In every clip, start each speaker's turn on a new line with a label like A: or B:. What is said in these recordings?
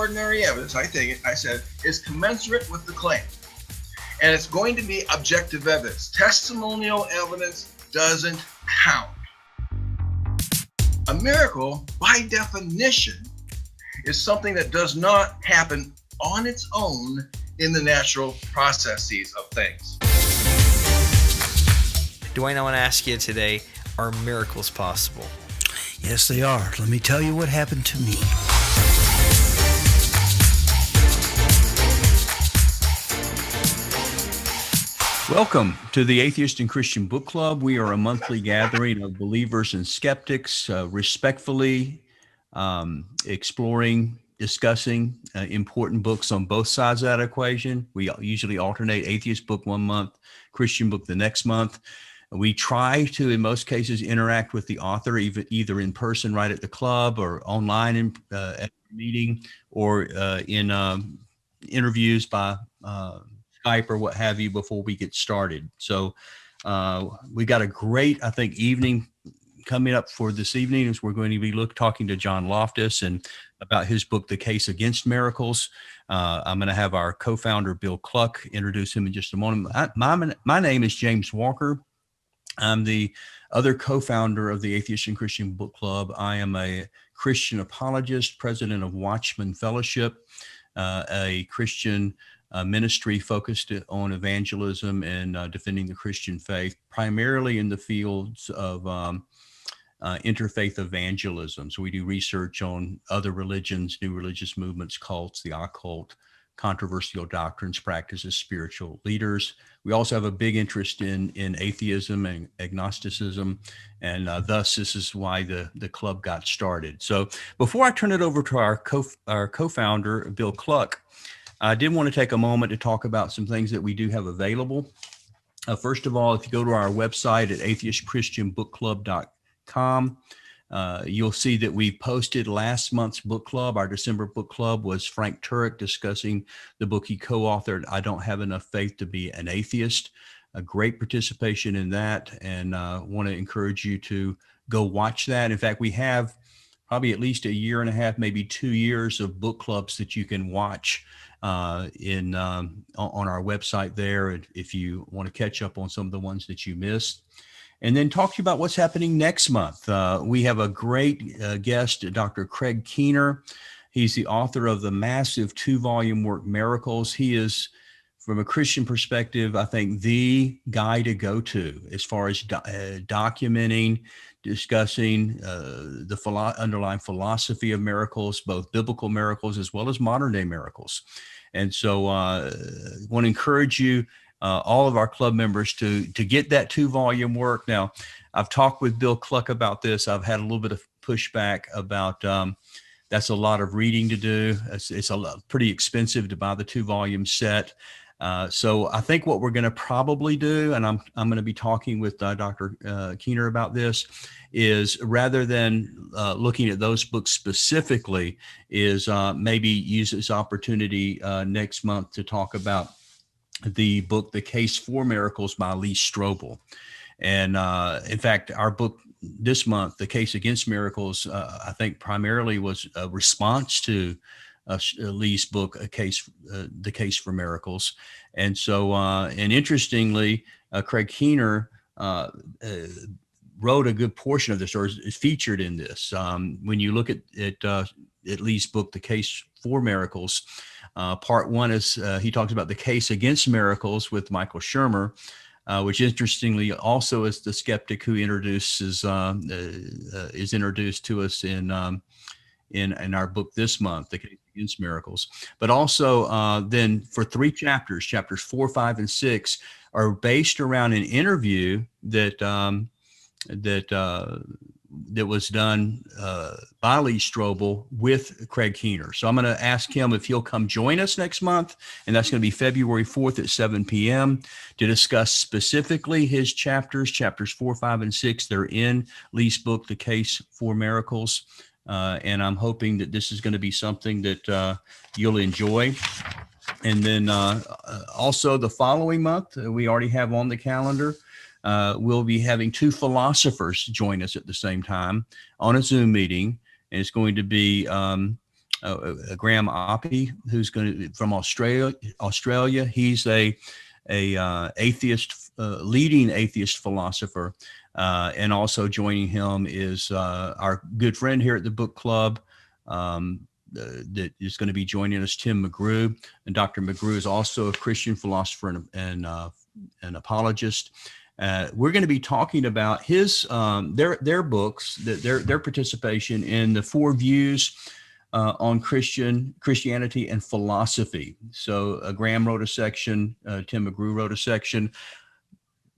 A: extraordinary evidence, I said, is commensurate with the claim. And it's going to be objective evidence. Testimonial evidence doesn't count. A miracle, by definition, is something that does not happen on its own in the natural processes of things.
B: Dwayne, I want to ask you today, are miracles possible?
C: Yes, they are. Let me tell you what happened to me. Welcome to the Atheist and Christian Book Club. We are a monthly gathering of believers and skeptics, respectfully exploring, discussing important books on both sides of that equation. We usually alternate atheist book one month, Christian book the next month. We try to, in most cases, interact with the author, either in person right at the club or online at the meeting, or in interviews by Skype or what have you before we get started. So we got a great, I think, evening coming up for this evening, as we're going to be talking to John Loftus and about his book, The Case Against Miracles. I'm going to have our co-founder, Bill Cluck, introduce him in just a moment. My name is James Walker. I'm the other co-founder of the Atheist and Christian Book Club. I am a Christian apologist, president of Watchman Fellowship, a Christian ministry focused on evangelism and defending the Christian faith, primarily in the fields of interfaith evangelism. So we do research on other religions, new religious movements, cults, the occult, controversial doctrines, practices, spiritual leaders. We also have a big interest in atheism and agnosticism, and thus this is why the club got started. So before I turn it over to our co-founder, Bill Cluck, I did want to take a moment to talk about some things that we do have available. First of all, if you go to our website at atheistchristianbookclub.com, you'll see that we posted last month's book club. Our December book club was Frank Turek discussing the book he co-authored, I Don't Have Enough Faith to Be an Atheist. A great participation in that, and want to encourage you to go watch that. In fact, we have probably at least a year and a half, maybe 2 years of book clubs that you can watch on our website there, if you want to catch up on some of the ones that you missed. And then talk to you about what's happening next month. We have a great guest, Dr. Craig Keener. He's the author of the massive 2-volume work, Miracles. He is, from a Christian perspective, I think the guy to go to as far as documenting, discussing the underlying philosophy of miracles, both biblical miracles as well as modern day miracles. And so I want to encourage you, all of our club members, to get that 2-volume work. Now, I've talked with Bill Cluck about this. I've had a little bit of pushback about that's a lot of reading to do. It's pretty expensive to buy the 2-volume set. So I think what we're going to probably do, and I'm going to be talking with Dr. Keener about this, is rather than looking at those books specifically, is maybe use this opportunity next month to talk about the book, The Case for Miracles by Lee Strobel. And in fact, our book this month, The Case Against Miracles, I think primarily was a response to Lee's book, The Case for Miracles. And so, and interestingly, Craig Keener wrote a good portion of this, or is featured in this. When you look at Lee's book, The Case for Miracles, part one is he talks about the case against miracles with Michael Shermer, which interestingly also is the skeptic who is introduced to us in our book this month, The Case Against Miracles. But also then for 3 chapters, chapters 4, 5, and 6, are based around an interview that was done by Lee Strobel with Craig Keener. So I'm going to ask him if he'll come join us next month, and that's going to be February 4th at 7 p.m. to discuss specifically his chapters 4, 5, and 6. They're in Lee's book, The Case for Miracles. And I'm hoping that this is going to be something that you'll enjoy. And then also the following month, we already have on the calendar, we'll be having 2 philosophers join us at the same time on a Zoom meeting. And it's going to be Graham Oppie, who's going to from Australia. He's a atheist, leading atheist philosopher, and also joining him is our good friend here at the book club. That is going to be joining us, Tim McGrew, and Dr. McGrew is also a Christian philosopher and an apologist. We're going to be talking about their books, their participation in the 4 views on Christianity and philosophy. So Graham wrote a section, Tim McGrew wrote a section.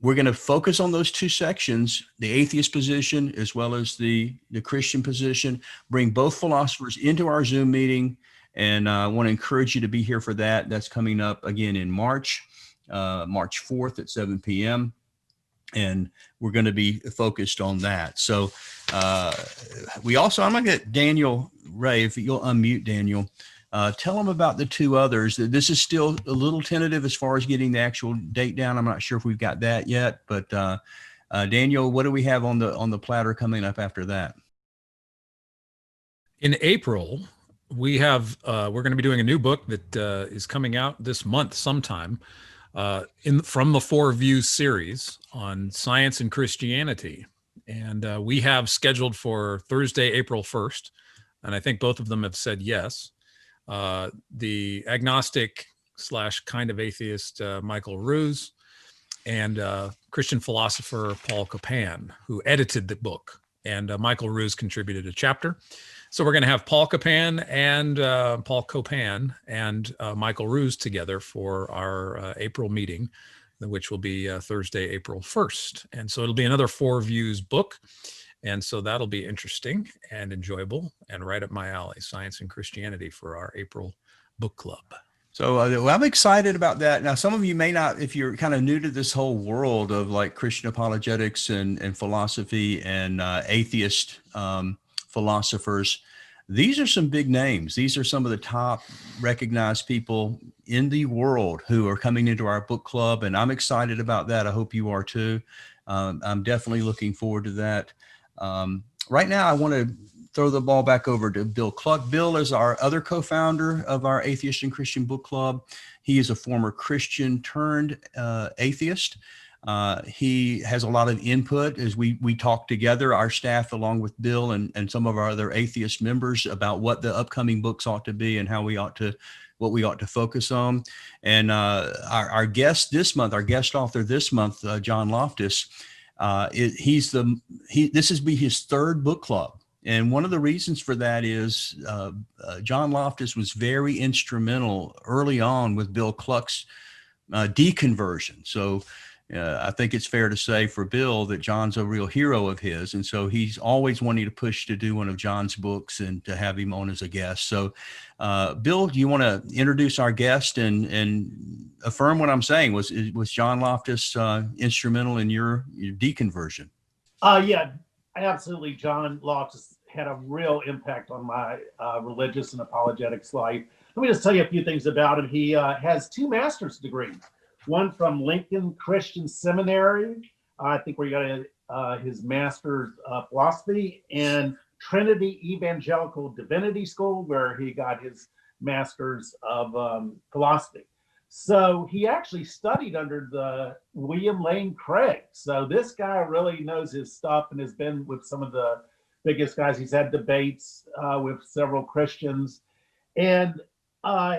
C: We're going to focus on those 2 sections, the atheist position as well as the Christian position, bring both philosophers into our Zoom meeting. And I want to encourage you to be here for that. That's coming up again in March 4th at 7 p.m. And we're going to be focused on that. So I'm going to get Daniel Ray, if you'll unmute Daniel. Tell them about the 2 others. This is still a little tentative as far as getting the actual date down. I'm not sure if we've got that yet, but Daniel, what do we have on the platter coming up after that?
D: In April, we're going to be doing a new book that is coming out this month sometime from the 4 Views series on science and Christianity. And we have scheduled for Thursday, April 1st. And I think both of them have said yes. The agnostic / kind of atheist Michael Ruse, and Christian philosopher Paul Copan, who edited the book. And Michael Ruse contributed a chapter. So we're going to have Paul Copan and Michael Ruse together for our April meeting, which will be Thursday, April 1st. And so it'll be another 4 Views book. And so that'll be interesting and enjoyable and right up my alley, science and Christianity, for our April book club.
C: So I'm excited about that. Now, some of you may not, if you're kind of new to this whole world of like Christian apologetics and philosophy and atheist philosophers, these are some big names. These are some of the top recognized people in the world who are coming into our book club. And I'm excited about that. I hope you are too. I'm definitely looking forward to that. Right now, I want to throw the ball back over to Bill Cluck. Bill is our other co-founder of our Atheist and Christian Book Club. He is a former Christian turned atheist. He has a lot of input as we talk together, our staff, along with Bill and some of our other atheist members, about what the upcoming books ought to be and what we ought to focus on. And our guest this month, our guest author this month, John Loftus, this will be his 3rd book club. And one of the reasons for that is John Loftus was very instrumental early on with Bill Cluck's deconversion. So I think it's fair to say for Bill that John's a real hero of his. And so he's always wanting to push to do one of John's books and to have him on as a guest. So Bill, do you want to introduce our guest and affirm what I'm saying? Was John Loftus instrumental in your deconversion?
E: Yeah, absolutely. John Loftus had a real impact on my religious and apologetics life. Let me just tell you a few things about him. He has 2 master's degrees, one from Lincoln Christian Seminary, I think where he got his master's philosophy, and Trinity Evangelical Divinity School, where he got his master's of philosophy. So he actually studied under the William Lane Craig. So this guy really knows his stuff and has been with some of the biggest guys. He's had debates with several Christians. And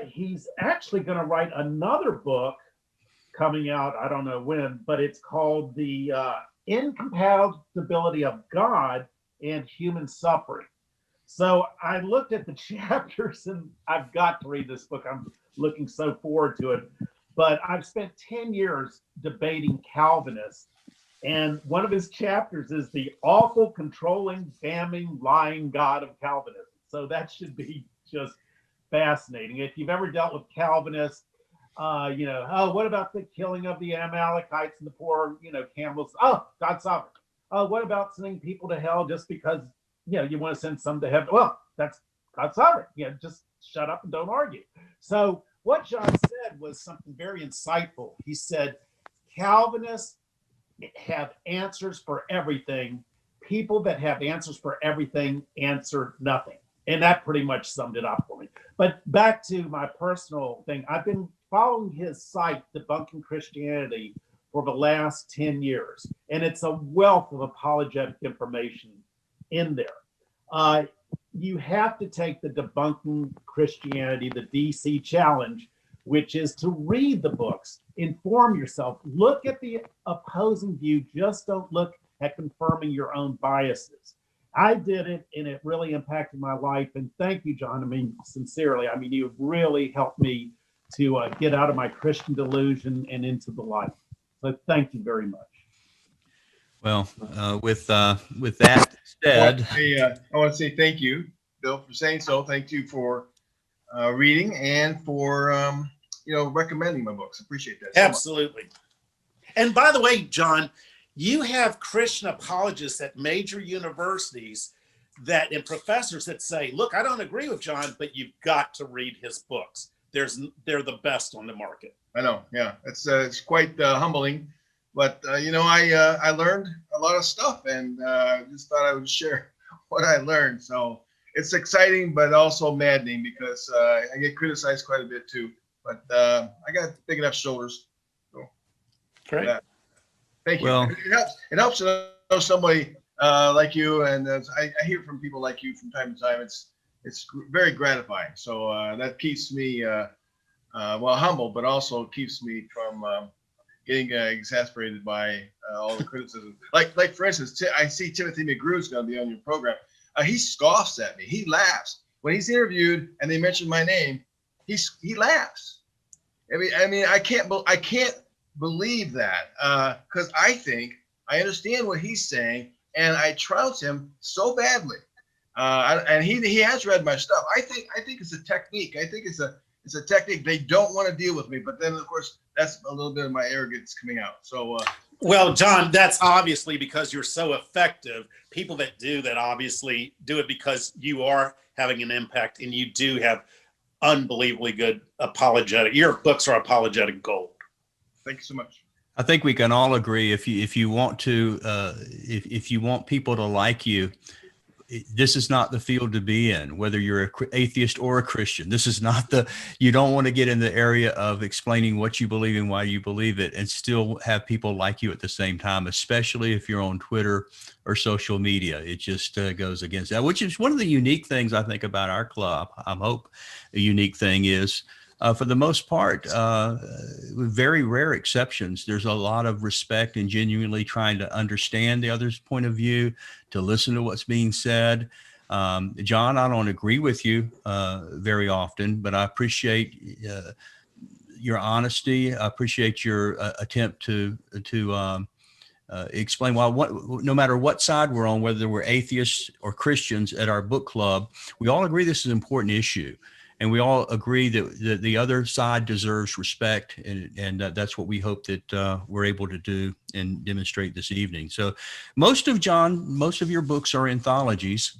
E: he's actually going to write another book coming out, I don't know when, but it's called The Incompatibility of God and Human Suffering. So I looked at the chapters, and I've got to read this book. I'm looking so forward to it. But I've spent 10 years debating Calvinists, and one of his chapters is the awful, controlling, damning, lying God of Calvinism. So that should be just fascinating. If you've ever dealt with Calvinists, what about the killing of the Amalekites and the poor, camels? Oh, God's sovereign. Oh, what about sending people to hell just because, you want to send some to heaven? Well, that's God's sovereign. Just shut up and don't argue. So what John said was something very insightful. He said, Calvinists have answers for everything. People that have answers for everything answer nothing. And that pretty much summed it up for me. But back to my personal thing, I've been following his site, Debunking Christianity, for the last 10 years. And it's a wealth of apologetic information in there. You have to take the Debunking Christianity, the DC challenge, which is to read the books, inform yourself, look at the opposing view, just don't look at confirming your own biases. I did it, and it really impacted my life. And thank you, John. I mean, sincerely, I mean, you've really helped me to get out of my Christian delusion and into the light. So thank you very much.
C: Well, with that said,
A: I want to say thank you, Bill, for saying so. Thank you for reading and for recommending my books. Appreciate that.
E: Absolutely. And by the way, John, you have Christian apologists at major universities and professors that say, look, I don't agree with John, but you've got to read his books. They're the best on the market.
A: I know. Yeah, it's quite humbling, but I learned a lot of stuff, and just thought I would share what I learned. So it's exciting, but also maddening because I get criticized quite a bit too. But I got big enough shoulders. So
E: Great.
A: Thank you.
C: Well,
A: it helps to know somebody like you, and I hear from people like you from time to time. It's very gratifying. So that keeps me humble, but also keeps me from getting exasperated by all the criticism. Like for instance, I see Timothy McGrew's going to be on your program. He scoffs at me. He laughs when he's interviewed and they mention my name. He laughs. I mean, I can't believe that because I think I understand what he's saying, and I trounce him so badly. And he has read my stuff. I think it's a technique. I think it's a technique. They don't want to deal with me, but then of course that's a little bit of my arrogance coming out. So
E: well, John, that's obviously because you're so effective. People that do that obviously do it because you are having an impact, and you do have unbelievably good apologetic. Your books are apologetic gold.
A: Thank you so much.
C: I think we can all agree if you want to if you want people to like you, this is not the field to be in, whether you're an atheist or a Christian. This is not you don't want to get in the area of explaining what you believe and why you believe it and still have people like you at the same time, especially if you're on Twitter or social media. It just goes against that, which is one of the unique things I think about our club. I hope a unique thing is, for the most part, with very rare exceptions, there's a lot of respect and genuinely trying to understand the other's point of view, to listen to what's being said. John, I don't agree with you very often, but I appreciate your honesty. I appreciate your attempt to explain why no matter what side we're on, whether we're atheists or Christians at our book club, we all agree this is an important issue. And we all agree that the other side deserves respect, and that's what we hope that we're able to do and demonstrate this evening. So most of your books are anthologies,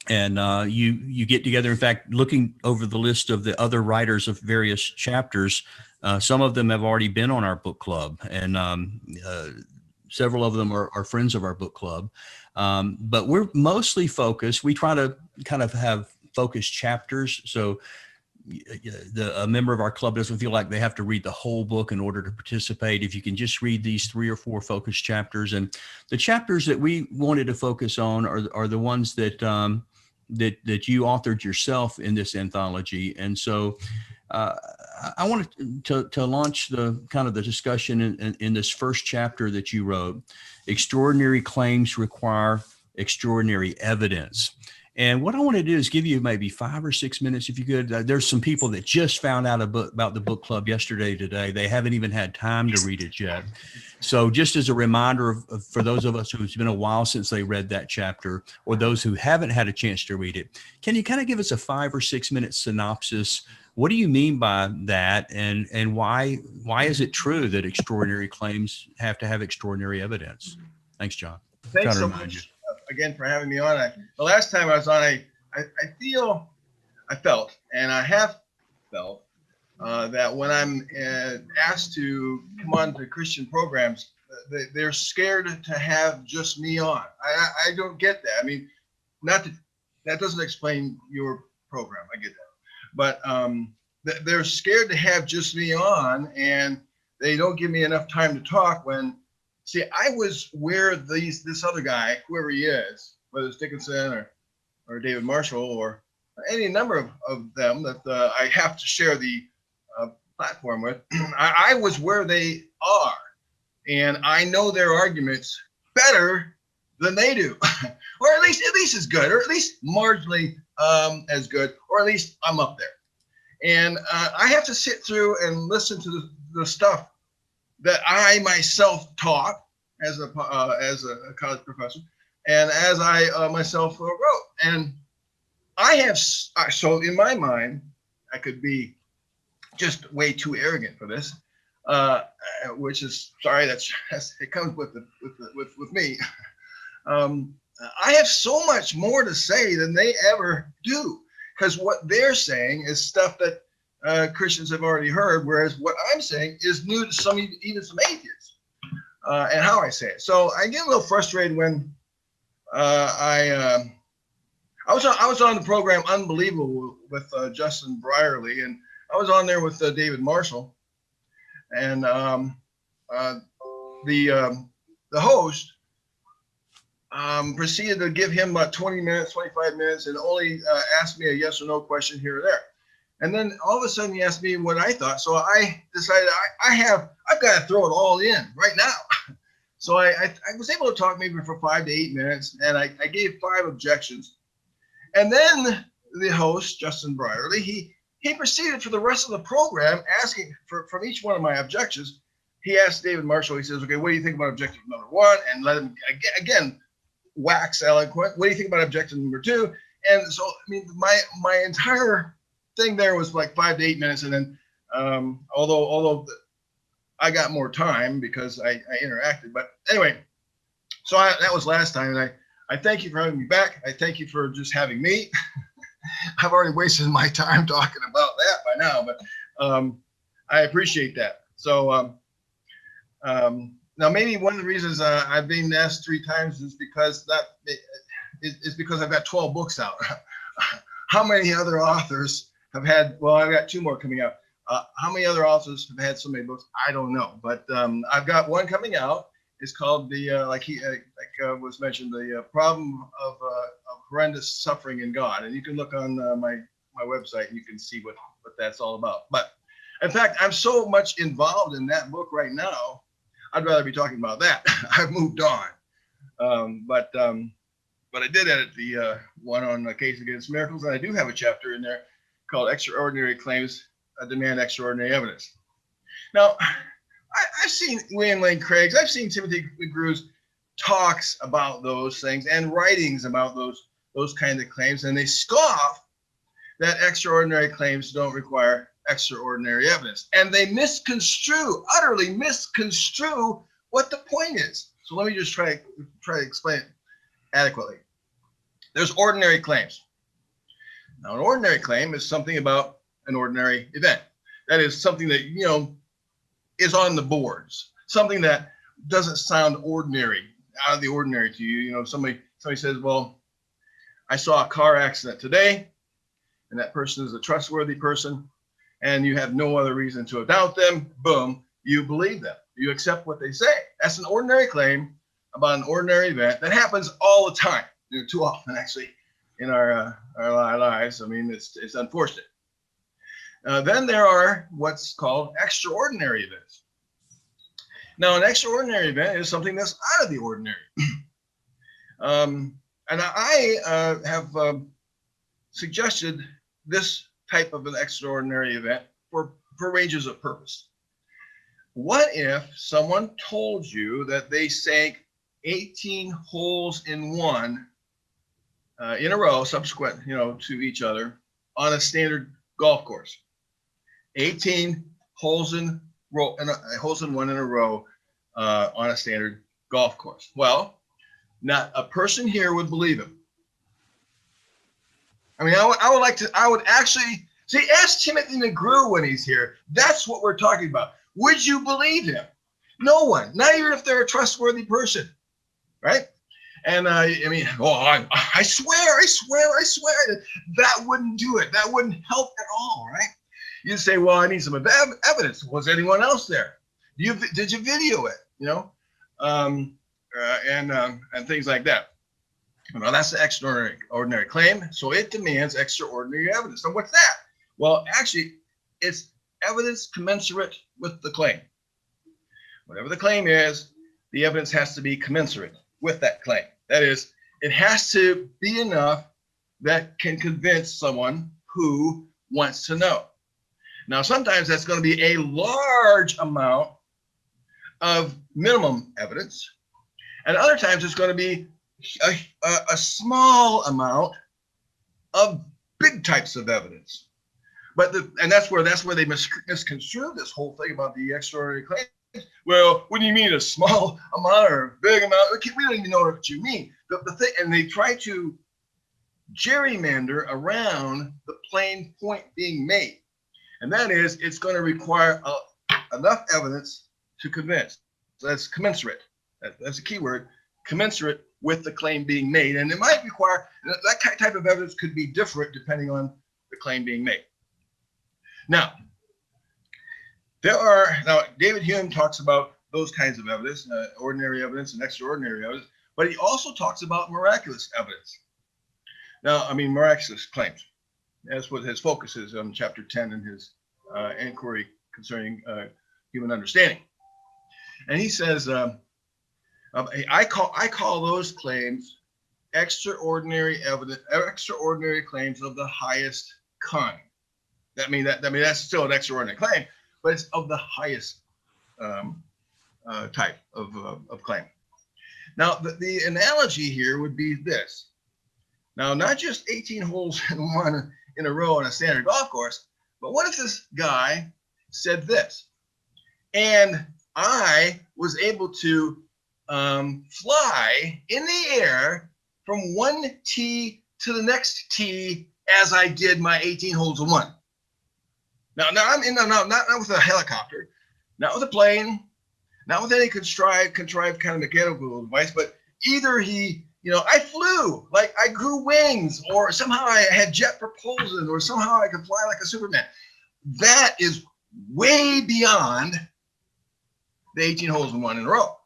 C: and you get together. In fact, looking over the list of the other writers of various chapters, some of them have already been on our book club, and several of them are friends of our book club. But we're mostly focused. We try to kind of have focused chapters, so a member of our club doesn't feel like they have to read the whole book in order to participate. If you can just read these 3 or 4 focused chapters, and the chapters that we wanted to focus on are the ones that that you authored yourself in this anthology. And so I wanted to launch the kind of the discussion in this first chapter that you wrote. Extraordinary claims require extraordinary evidence. And what I want to do is give you maybe 5 or 6 minutes, if you could. There's some people that just found out about the book club yesterday, today. They haven't even had time to read it yet. So just as a reminder for those of us who's been a while since they read that chapter, or those who haven't had a chance to read it, can you kind of give us a 5 or 6 minute synopsis? What do you mean by that? And why is it true that extraordinary claims have to have extraordinary evidence? Thanks, John.
A: Thanks so much again for having me on. The last time I was on, I felt, and I have felt that when I'm asked to come on to Christian programs, they're scared to have just me on. I don't get that. I mean, not to that doesn't explain your program. I get that. But they're scared to have just me on, and they don't give me enough time to talk when, see, I was where this other guy, whoever he is, whether it's Dickinson or David Marshall or any number of them that I have to share the platform with, I was where they are, and I know their arguments better than they do, or at least as good, or at least marginally as good, or at least I'm up there. And I have to sit through and listen to the stuff that I myself taught as a college professor, and as I myself wrote. And I have, so in my mind, I could be just way too arrogant for this, which is, sorry, that's it comes with me. I have so much more to say than they ever do, because what they're saying is stuff that Christians have already heard, whereas what I'm saying is new to some, even some atheists, and how I say it. So I get a little frustrated when I was on the program Unbelievable with Justin Brierley, and I was on there with David Marshall, and the host proceeded to give him about 20 minutes, 25 minutes, and only asked me a yes or no question here or there. And then all of a sudden he asked me what I thought. So I decided I've got to throw it all in right now. So I was able to talk maybe for 5 to 8 minutes, and I gave 5 objections. And then the host, Justin Brierley, he proceeded for the rest of the program asking from each one of my objections. He asked David Marshall, he says, okay, what do you think about objection number 1? And let him again wax eloquent. What do you think about objection number 2? And so, I mean, my entire thing there was like 5 to 8 minutes. And then, although I got more time because I interacted, but anyway, so that was last time. And I thank you for having me back. I thank you for just having me. I've already wasted my time talking about that by now, but I appreciate that. So now maybe one of the reasons I've been asked 3 times is because I've got 12 books out. How many other authors have had? Well, I've got 2 more coming out. How many other authors have had so many books? I don't know, but I've got one coming out. It's called like was mentioned, the problem of horrendous suffering in God, and you can look on my website and you can see what that's all about. But in fact, I'm so much involved in that book right now, I'd rather be talking about that. I've moved on, but I did edit the one on the case against miracles, and I do have a chapter in there called "Extraordinary Claims Demand Extraordinary Evidence." Now, I've seen William Lane Craig's, I've seen Timothy McGrew's talks about those things and writings about those kinds of claims, and they scoff that extraordinary claims don't require extraordinary evidence, and they utterly misconstrue what the point is. So let me just try to explain it adequately. There's ordinary claims. Now, an ordinary claim is something about an ordinary event. That is something that, is on the boards, something that doesn't sound ordinary, out of the ordinary to you. Somebody says, well, I saw a car accident today, and that person is a trustworthy person, and you have no other reason to doubt them. Boom, you believe them. You accept what they say. That's an ordinary claim about an ordinary event that happens all the time, too often actually in our lives. I mean, it's unfortunate. Then there are what's called extraordinary events. Now, an extraordinary event is something that's out of the ordinary. And I have suggested this type of an extraordinary event for ranges of purpose. What if someone told you that they sank 18 holes in one in a row, subsequent, to each other on a standard golf course? 18 holes in one in a row on a standard golf course. Well, not a person here would believe him. I mean, I would actually see, ask Timothy McGrew when he's here. That's what we're talking about. Would you believe him? No one, not even if they're a trustworthy person, right? And I mean, I swear, that wouldn't do it. That wouldn't help at all, right? You say, well, I need some evidence. Was anyone else there? Did you video it? You know, and things like that. Well, that's the extraordinary claim. So it demands extraordinary evidence. So what's that? Well, actually, it's evidence commensurate with the claim. Whatever the claim is, the evidence has to be commensurate with that claim. That is, it has to be enough that can convince someone who wants to know. Now, sometimes that's going to be a large amount of minimum evidence, and other times it's going to be a small amount of big types of evidence. And that's where they misconstrue this whole thing about the extraordinary claim. Well, what do you mean a small amount or a big amount? We don't even know what you mean. The thing, and they try to gerrymander around the plain point being made, and that is, it's going to require enough evidence to convince. So that's commensurate. That's a key word, commensurate with the claim being made, and it might require that type of evidence could be different depending on the claim being made. Now, David Hume talks about those kinds of evidence, ordinary evidence and extraordinary evidence, but he also talks about miraculous evidence. Now, I mean, miraculous claims. That's what his focus is on chapter 10 in his inquiry concerning human understanding. And he says, I call those claims extraordinary evidence, extraordinary claims of the highest kind. That's still an extraordinary claim, but it's of the highest type of claim. Now, the analogy here would be this. Now, not just 18 holes in one in a row on a standard golf course, but what if this guy said this, and I was able to fly in the air from one tee to the next tee as I did my 18 holes in one. Now I'm in not with a helicopter, not with a plane, not with any contrived kind of mechanical device, but either I flew, like I grew wings, or somehow I had jet propulsion, or somehow I could fly like a Superman. That is way beyond the 18 holes in one in a row.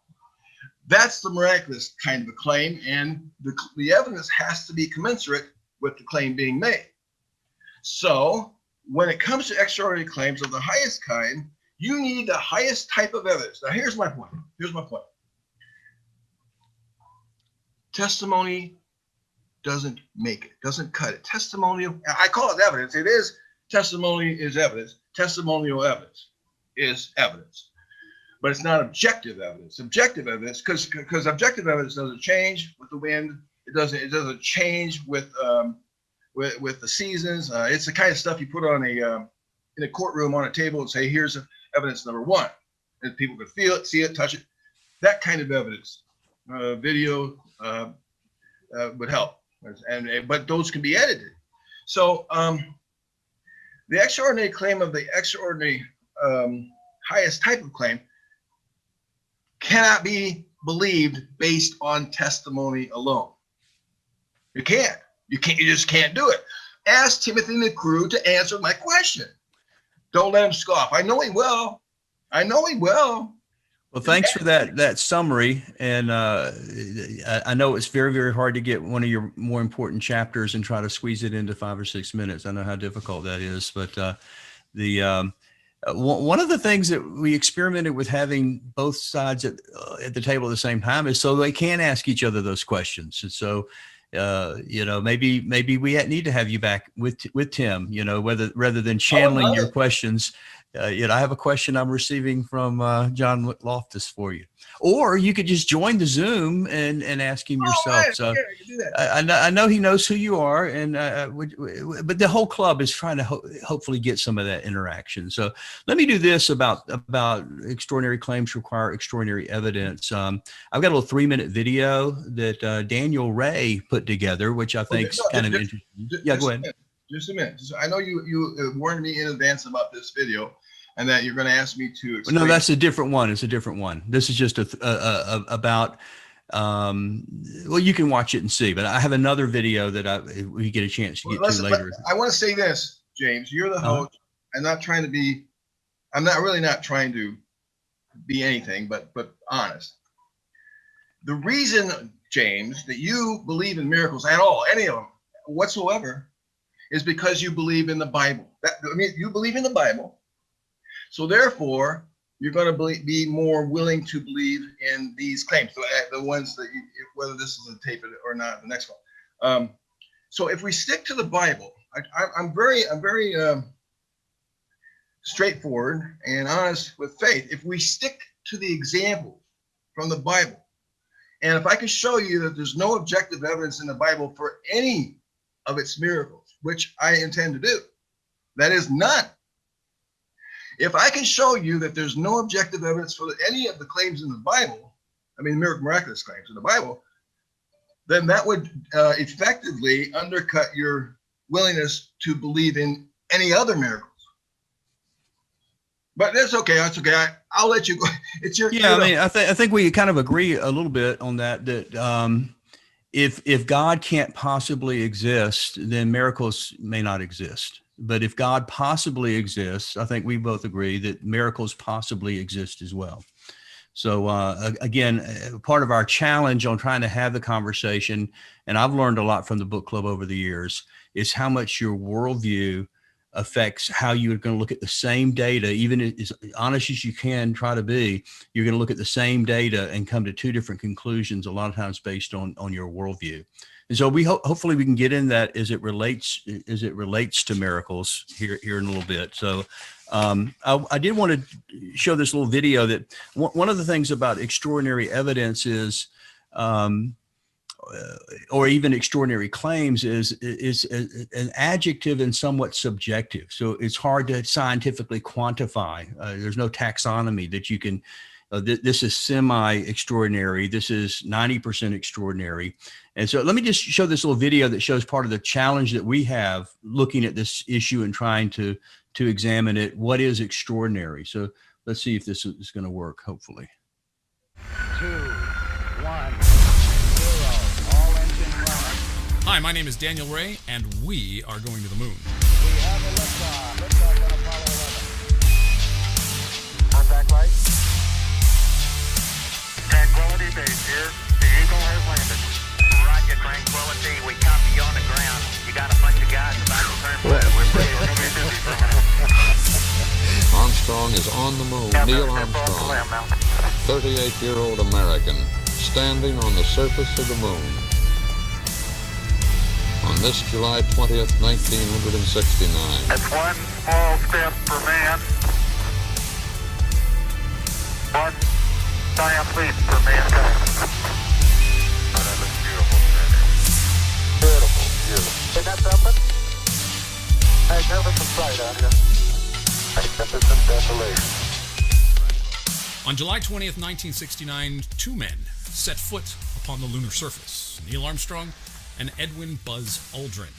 A: That's the miraculous kind of a claim, and the evidence has to be commensurate with the claim being made. So when it comes to extraordinary claims of the highest kind, you need the highest type of evidence. Now, here's my point. Testimony doesn't make it, doesn't cut it. Testimonial, I call it evidence. It is, testimony is evidence. Testimonial evidence is evidence. But it's not objective evidence. Objective evidence, because objective evidence doesn't change with the wind. It doesn't change with the seasons. It's the kind of stuff you put on in a courtroom on a table and say, here's evidence number one, and people can feel it, see it, touch it. That kind of evidence, video would help, but those can be edited. So the extraordinary claim of the extraordinary highest type of claim cannot be believed based on testimony alone. You can't. You just can't do it. Ask Timothy McGrew to answer my question. Don't let him scoff. I know he will.
C: Well, thanks for that summary. And I know it's very, very hard to get one of your more important chapters and try to squeeze it into 5 or 6 minutes. I know how difficult that is. But one of the things that we experimented with having both sides at the table at the same time is so they can ask each other those questions. And so, maybe we need to have you back with Tim, rather than channeling your questions. I have a question I'm receiving from John Loftus for you, or you could just join the Zoom and ask him yourself.
A: Right.
C: So
A: Yeah,
C: I know he knows who you are, and but the whole club is trying to hopefully get some of that interaction. So let me do this about extraordinary claims require extraordinary evidence. I've got a little 3-minute video that Daniel Ray put together, which I think is kind of interesting. Yeah, go ahead.
A: Just a minute. I know you warned me in advance about this video, and that you're going to ask me to explain.
C: No, that's a different one. It's a different one. This is just about Well, you can watch it and see, but I have another video that we get a chance to get to later.
A: I want to say this, James, you're the host. I'm not really not trying to be anything, but honest. The reason, James, that you believe in miracles at all, any of them whatsoever, is because you believe in the Bible. You believe in the Bible. So therefore, you're going to be more willing to believe in these claims, the ones that whether this is a tape or not, the next one. So if we stick to the Bible, I'm very straightforward and honest with faith. If we stick to the examples from the Bible, and if I can show you that there's no objective evidence in the Bible for any of its miracles, which I intend to do, that is none. If I can show you that there's no objective evidence for any of the claims in the Bible, miraculous claims in the Bible, then that would effectively undercut your willingness to believe in any other miracles. But that's okay. That's okay. I'll let you go. It's your.
C: Yeah, I think we kind of agree a little bit on that. That if God can't possibly exist, then miracles may not exist. But if God possibly exists, I think we both agree that miracles possibly exist as well. So again, part of our challenge on trying to have the conversation, and I've learned a lot from the book club over the years, is how much your worldview affects how you're going to look at the same data. Even as honest as you can try to be, you're going to look at the same data and come to two different conclusions, a lot of times based on your worldview. And so we hopefully we can get in that as it relates to miracles here in a little bit. So I did want to show this little video that one of the things about extraordinary evidence is, or even extraordinary claims is an adjective and somewhat subjective. So it's hard to scientifically quantify. There's no taxonomy that you can, this is semi-extraordinary. This is 90% extraordinary. And so let me just show this little video that shows part of the challenge that we have looking at this issue and trying to examine it. What is extraordinary? So let's see if this is going to work, hopefully.
F: 2, 1.
D: Hi, my name is Daniel Ray, and we are going to the moon.
F: We have a liftoff. Liftoff on Apollo 11. Contact light. Tranquility Base here. The Eagle has landed. Roger, Tranquility. We copy you on the ground. You got a bunch of guys about to turn blue. We're pretty busy for a minute.
G: Armstrong is on the moon. Neil Armstrong, 38-year-old American, standing on the surface of the moon. On this July 20th, 1969.
F: That's one small step for man. One giant leap for mankind. Oh, that looks beautiful. Beautiful, beautiful. Isn't that something? Magnificent sight out here. Magnificent desolation.
D: On July 20th, 1969, two men set foot upon the lunar surface. Neil Armstrong and Edwin Buzz Aldrin.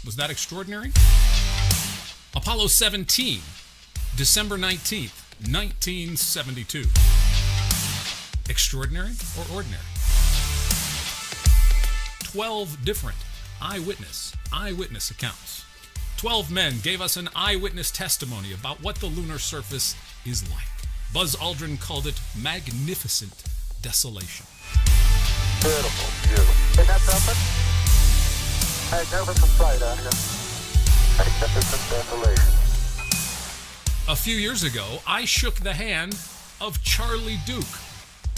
D: Was that extraordinary? Apollo 17, December 19th, 1972. Extraordinary or ordinary? 12 different eyewitness accounts. 12 men gave us an eyewitness testimony about what the lunar surface is like. Buzz Aldrin called it magnificent desolation.
F: Beautiful, beautiful. Isn't that something? Magnificent sight out here. Magnificent desolation.
D: A few years ago, I shook the hand of Charlie Duke,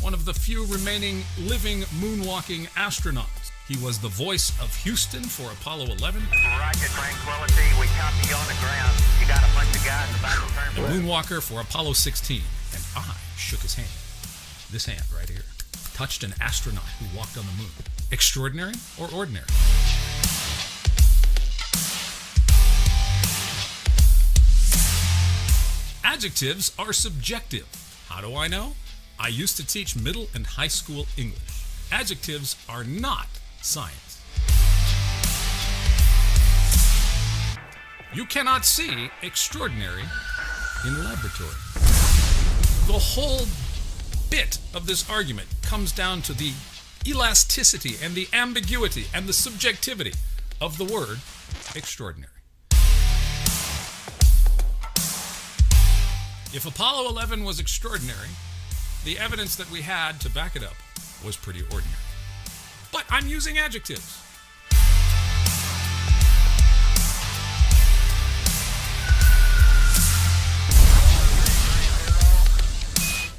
D: one of the few remaining living moonwalking astronauts. He was the voice of Houston for Apollo 11.
F: Roger, Tranquility. We copy you on the ground. You got a bunch of guys about to turn
D: The
F: blue.
D: moonwalker for Apollo 16. And I shook his hand. This hand right here. Touched an astronaut who walked on the moon. Extraordinary or ordinary? Adjectives are subjective. How do I know? I used to teach middle and high school English. Adjectives are not science. You cannot see extraordinary in laboratory. The whole bit of this argument comes down to the elasticity and the ambiguity and the subjectivity of the word extraordinary. If Apollo 11 was extraordinary, the evidence that we had to back it up was pretty ordinary. But I'm using adjectives.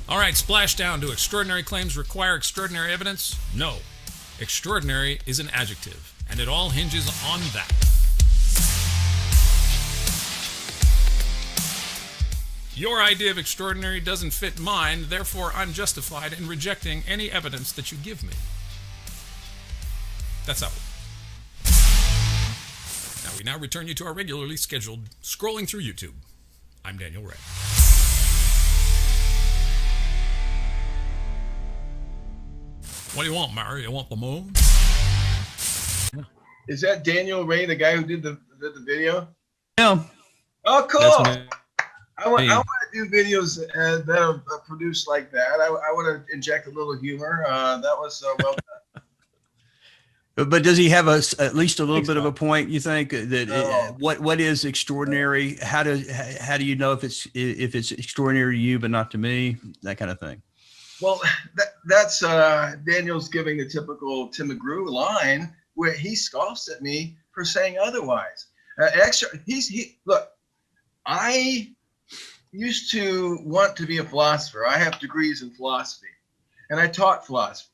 D: All right, splash down. Do extraordinary claims require extraordinary evidence? No. Extraordinary is an adjective, and it all hinges on that. Your idea of extraordinary doesn't fit mine, therefore I'm justified in rejecting any evidence that you give me. That's how it works. Now we return you to our regularly scheduled scrolling through YouTube. I'm Daniel Ray. What do you want, Mary? You want the moon?
A: Is that Daniel Ray, the guy who did the video?
C: Yeah.
A: Oh, cool.
D: That's me.
A: I want to do videos that are produced like that. I want to inject a little humor. That was well done.
C: But does he have at least a little bit of a point? You think that what is extraordinary? How do you know if it's extraordinary to you but not to me? That kind of thing.
A: Well, that's Daniel's giving the typical Tim McGrew line where he scoffs at me for saying otherwise. Look, I used to want to be a philosopher. I have degrees in philosophy, and I taught philosophy.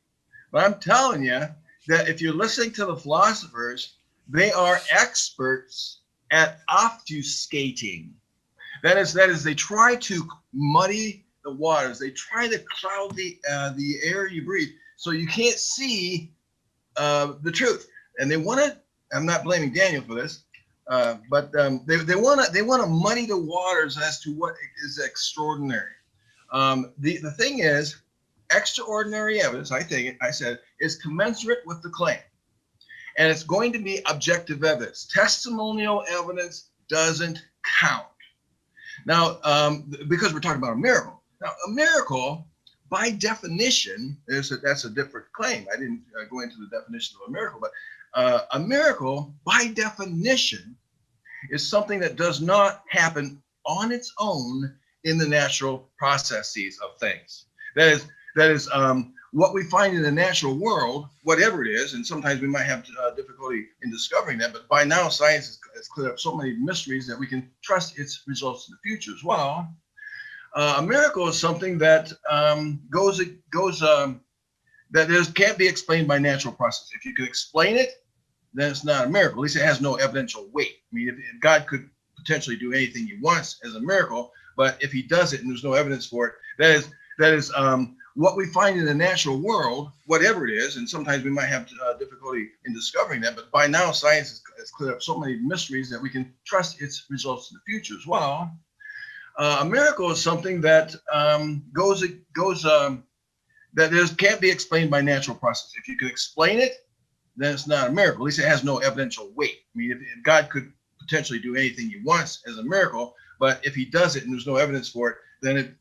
A: But I'm telling you that if you're listening to the philosophers, they are experts at obfuscating. That is, they try to muddy the waters. They try to cloud the air you breathe, so you can't see the truth. And they want to. I'm not blaming Daniel for this, but they want to muddy the waters as to what is extraordinary. The thing is, extraordinary evidence, I said, is commensurate with the claim, and it's going to be objective evidence. Testimonial evidence doesn't count. Now, because we're talking about a miracle. Now, a miracle, by definition, that's a different claim. I didn't go into the definition of a miracle, but a miracle, by definition, is something that does not happen on its own in the natural processes of things. That is what we find in the natural world, whatever it is, and sometimes we might have difficulty in discovering that, but by now science has cleared up so many mysteries that we can trust its results in the future as well. A miracle is something that can't be explained by natural process. If you can explain it, then it's not a miracle. At least it has no evidential weight. I mean, if God could potentially do anything he wants as a miracle, but if he does it and there's no evidence for it, that is what we find in the natural world, whatever it is, and sometimes we might have difficulty in discovering that, but by now science has cleared up so many mysteries that we can trust its results in the future as well. A miracle is something that can't be explained by natural process. If you can explain it, then it's not a miracle. At least it has no evidential weight. I mean, if God could potentially do anything he wants as a miracle, but if he does it and there's no evidence for it, then it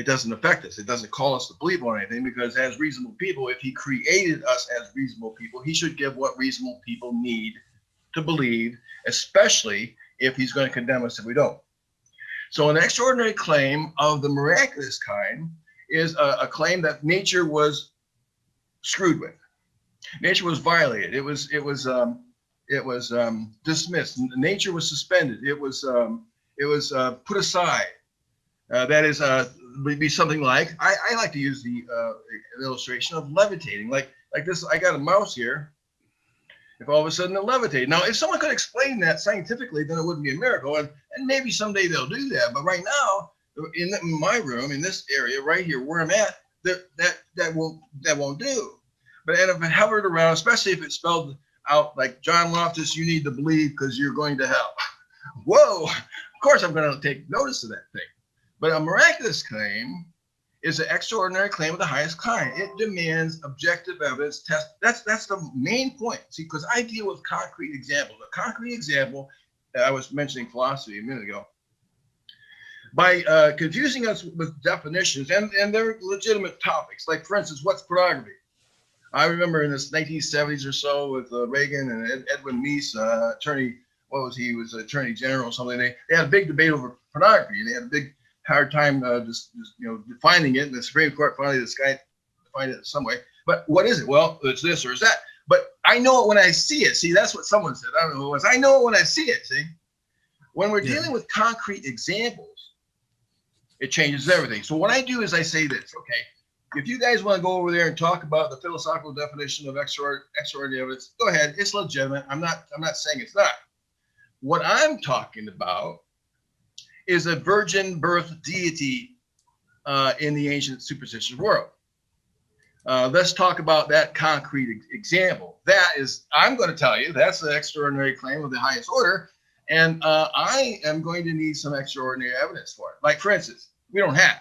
A: doesn't affect us. It doesn't call us to believe on anything, because as reasonable people, if he created us as reasonable people, he should give what reasonable people need to believe, especially if he's going to condemn us if we don't. So an extraordinary claim of the miraculous kind is a claim that nature was screwed with. Nature was violated. It was dismissed. Nature was suspended. It was put aside. That is would be something like, I like to use the illustration of levitating. Like this, I got a mouse here. If all of a sudden it levitated. Now, if someone could explain that scientifically, then it wouldn't be a miracle. And maybe someday they'll do that. But right now, in my room, in this area right here where I'm at, that won't do. But and if it hovered around, especially if it's spelled out like John Loftus, you need to believe because you're going to hell. Whoa! Of course, I'm going to take notice of that thing. But a miraculous claim is an extraordinary claim of the highest kind. It demands objective evidence test. That's the main point. See, because I deal with concrete examples. A concrete example, I was mentioning philosophy a minute ago. by confusing us with definitions, and they're legitimate topics. Like, for instance, what's pornography? I remember in the 1970s or so with Reagan and Edwin Meese, attorney, what was he? Was attorney general or something. They had a big debate over pornography, and they had a big hard time just defining it. And the Supreme Court finally decided to find it in some way. But what is it? Well, it's this or it's that. But I know it when I see it. See, that's what someone said. I don't know who it was. I know it when I see it. See, when we're dealing with concrete examples, it changes everything. So what I do is I say this, okay? If you guys want to go over there and talk about the philosophical definition of extraordinary evidence, go ahead. It's legitimate. I'm not saying it's not. What I'm talking about is a virgin birth deity in the ancient superstitious world. Let's talk about that concrete example. That is, I'm going to tell you, that's an extraordinary claim of the highest order, and I am going to need some extraordinary evidence for it. Like, for instance, we don't have.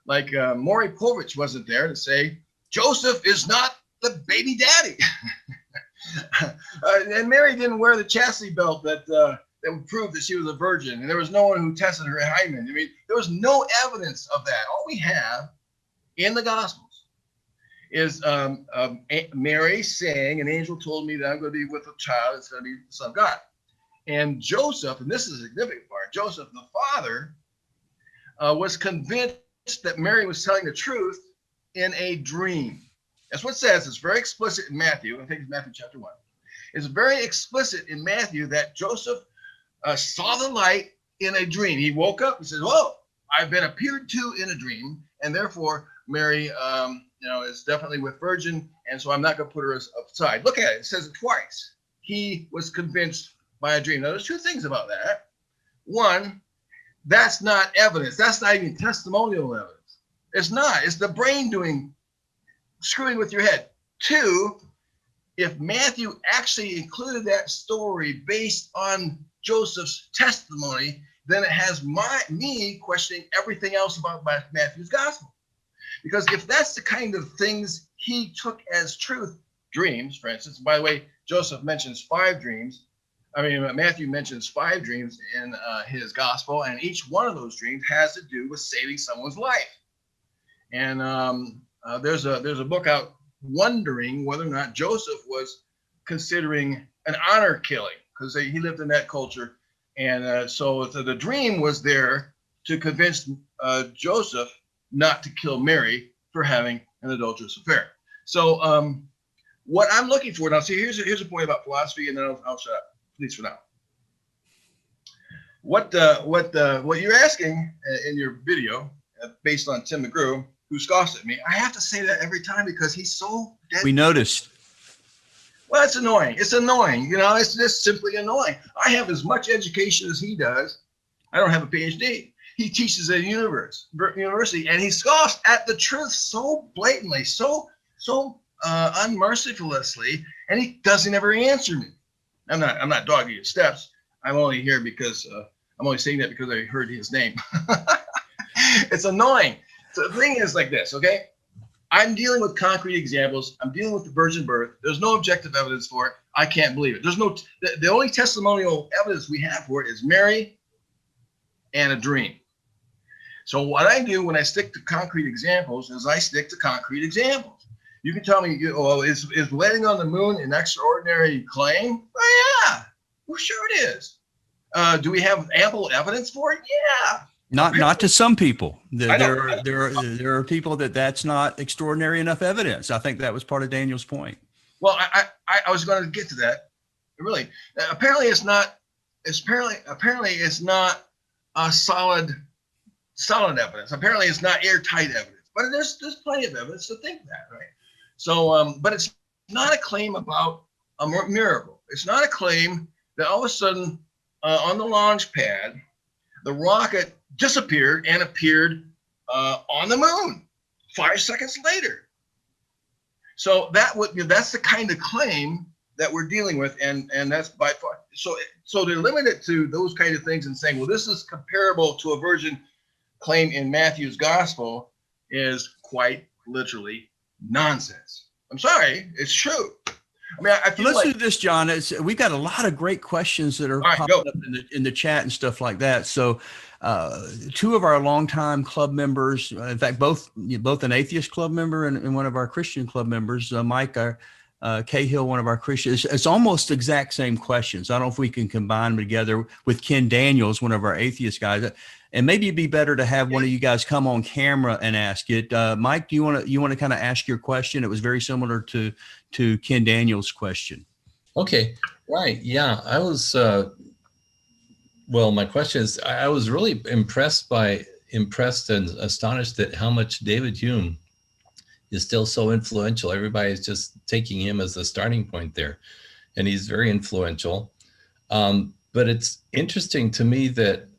A: Like Maury Povich wasn't there to say Joseph is not the baby daddy, and Mary didn't wear the chastity belt that would prove that she was a virgin, and there was no one who tested her hymen. I mean, there was no evidence of that. All we have in the Gospels is Mary saying, "An angel told me that I'm going to be with a child. It's going to be the Son of God," and Joseph, and this is a significant part. Joseph, the father, was convinced that Mary was telling the truth in a dream. That's what it says. It's very explicit in Matthew. I think it's Matthew chapter 1. It's very explicit in Matthew that Joseph saw the light in a dream. He woke up and said, "Whoa, I've been appeared to in a dream, and therefore Mary, is definitely with virgin, and so I'm not going to put her aside." Look at it. It says it twice. He was convinced by a dream. Now, there's two things about that. One, that's not evidence. That's not even testimonial evidence. It's not. It's the brain screwing with your head. Two, if Matthew actually included that story based on Joseph's testimony, then it has me questioning everything else about Matthew's gospel. Because if that's the kind of things he took as truth, dreams, for instance, by the way, Joseph mentions 5 dreams. Matthew mentions 5 dreams in his gospel, and each one of those dreams has to do with saving someone's life. And there's a book out wondering whether or not Joseph was considering an honor killing, because he lived in that culture. And so the dream was there to convince Joseph not to kill Mary for having an adulterous affair. So what I'm looking for now, see, here's a point about philosophy, and then I'll shut up. At least for now. What you're asking in your video, based on Tim McGrew, who scoffs at me, I have to say that every time because he's so dead.
C: We noticed.
A: Well, it's annoying. It's annoying. It's just simply annoying. I have as much education as he does. I don't have a PhD. He teaches at a university, and he scoffs at the truth so blatantly, so unmercifully, and he doesn't ever answer me. I'm not dogging his steps. I'm only here because I'm only saying that because I heard his name. It's annoying. So the thing is like this, okay? I'm dealing with concrete examples. I'm dealing with the virgin birth. There's no objective evidence for it. I can't believe it. The only testimonial evidence we have for it is Mary and a dream. So what I do when I stick to concrete examples is I stick to concrete examples. You can tell me, is landing on the moon an extraordinary claim? Oh, yeah. Well, sure it is. Do we have ample evidence for it? Yeah.
C: Not to some people. There are people that's not extraordinary enough evidence. I think that was part of Daniel's point.
A: Well, I was going to get to that. Really, apparently it's not. Apparently it's not a solid evidence. Apparently it's not airtight evidence. But there's plenty of evidence to think that, right? So, but it's not a claim about a miracle. It's not a claim that all of a sudden on the launch pad, the rocket disappeared and appeared on the moon 5 seconds later. So that's the kind of claim that we're dealing with, and that's by far. So to limit it to those kind of things and saying, well, this is comparable to a virgin claim in Matthew's gospel is quite literally nonsense. I'm sorry, it's true. I feel
C: Let's do this, John. We got a lot of great questions that are popping up in the chat and stuff like that. So Two of our longtime club members, in fact, both an atheist club member and one of our Christian club members, Mike Cahill, one of our Christians, it's almost exact same questions. I don't know if we can combine them together with Ken Daniels, one of our atheist guys. And maybe it'd be better to have one of you guys come on camera and ask it. Mike, do you want to kind of ask your question? It was very similar to Ken Daniels' question.
H: Okay, right. Yeah, I was, my question is, I was really impressed and astonished at how much David Hume is still so influential. Everybody's just taking him as the starting point there, and he's very influential. But it's interesting to me that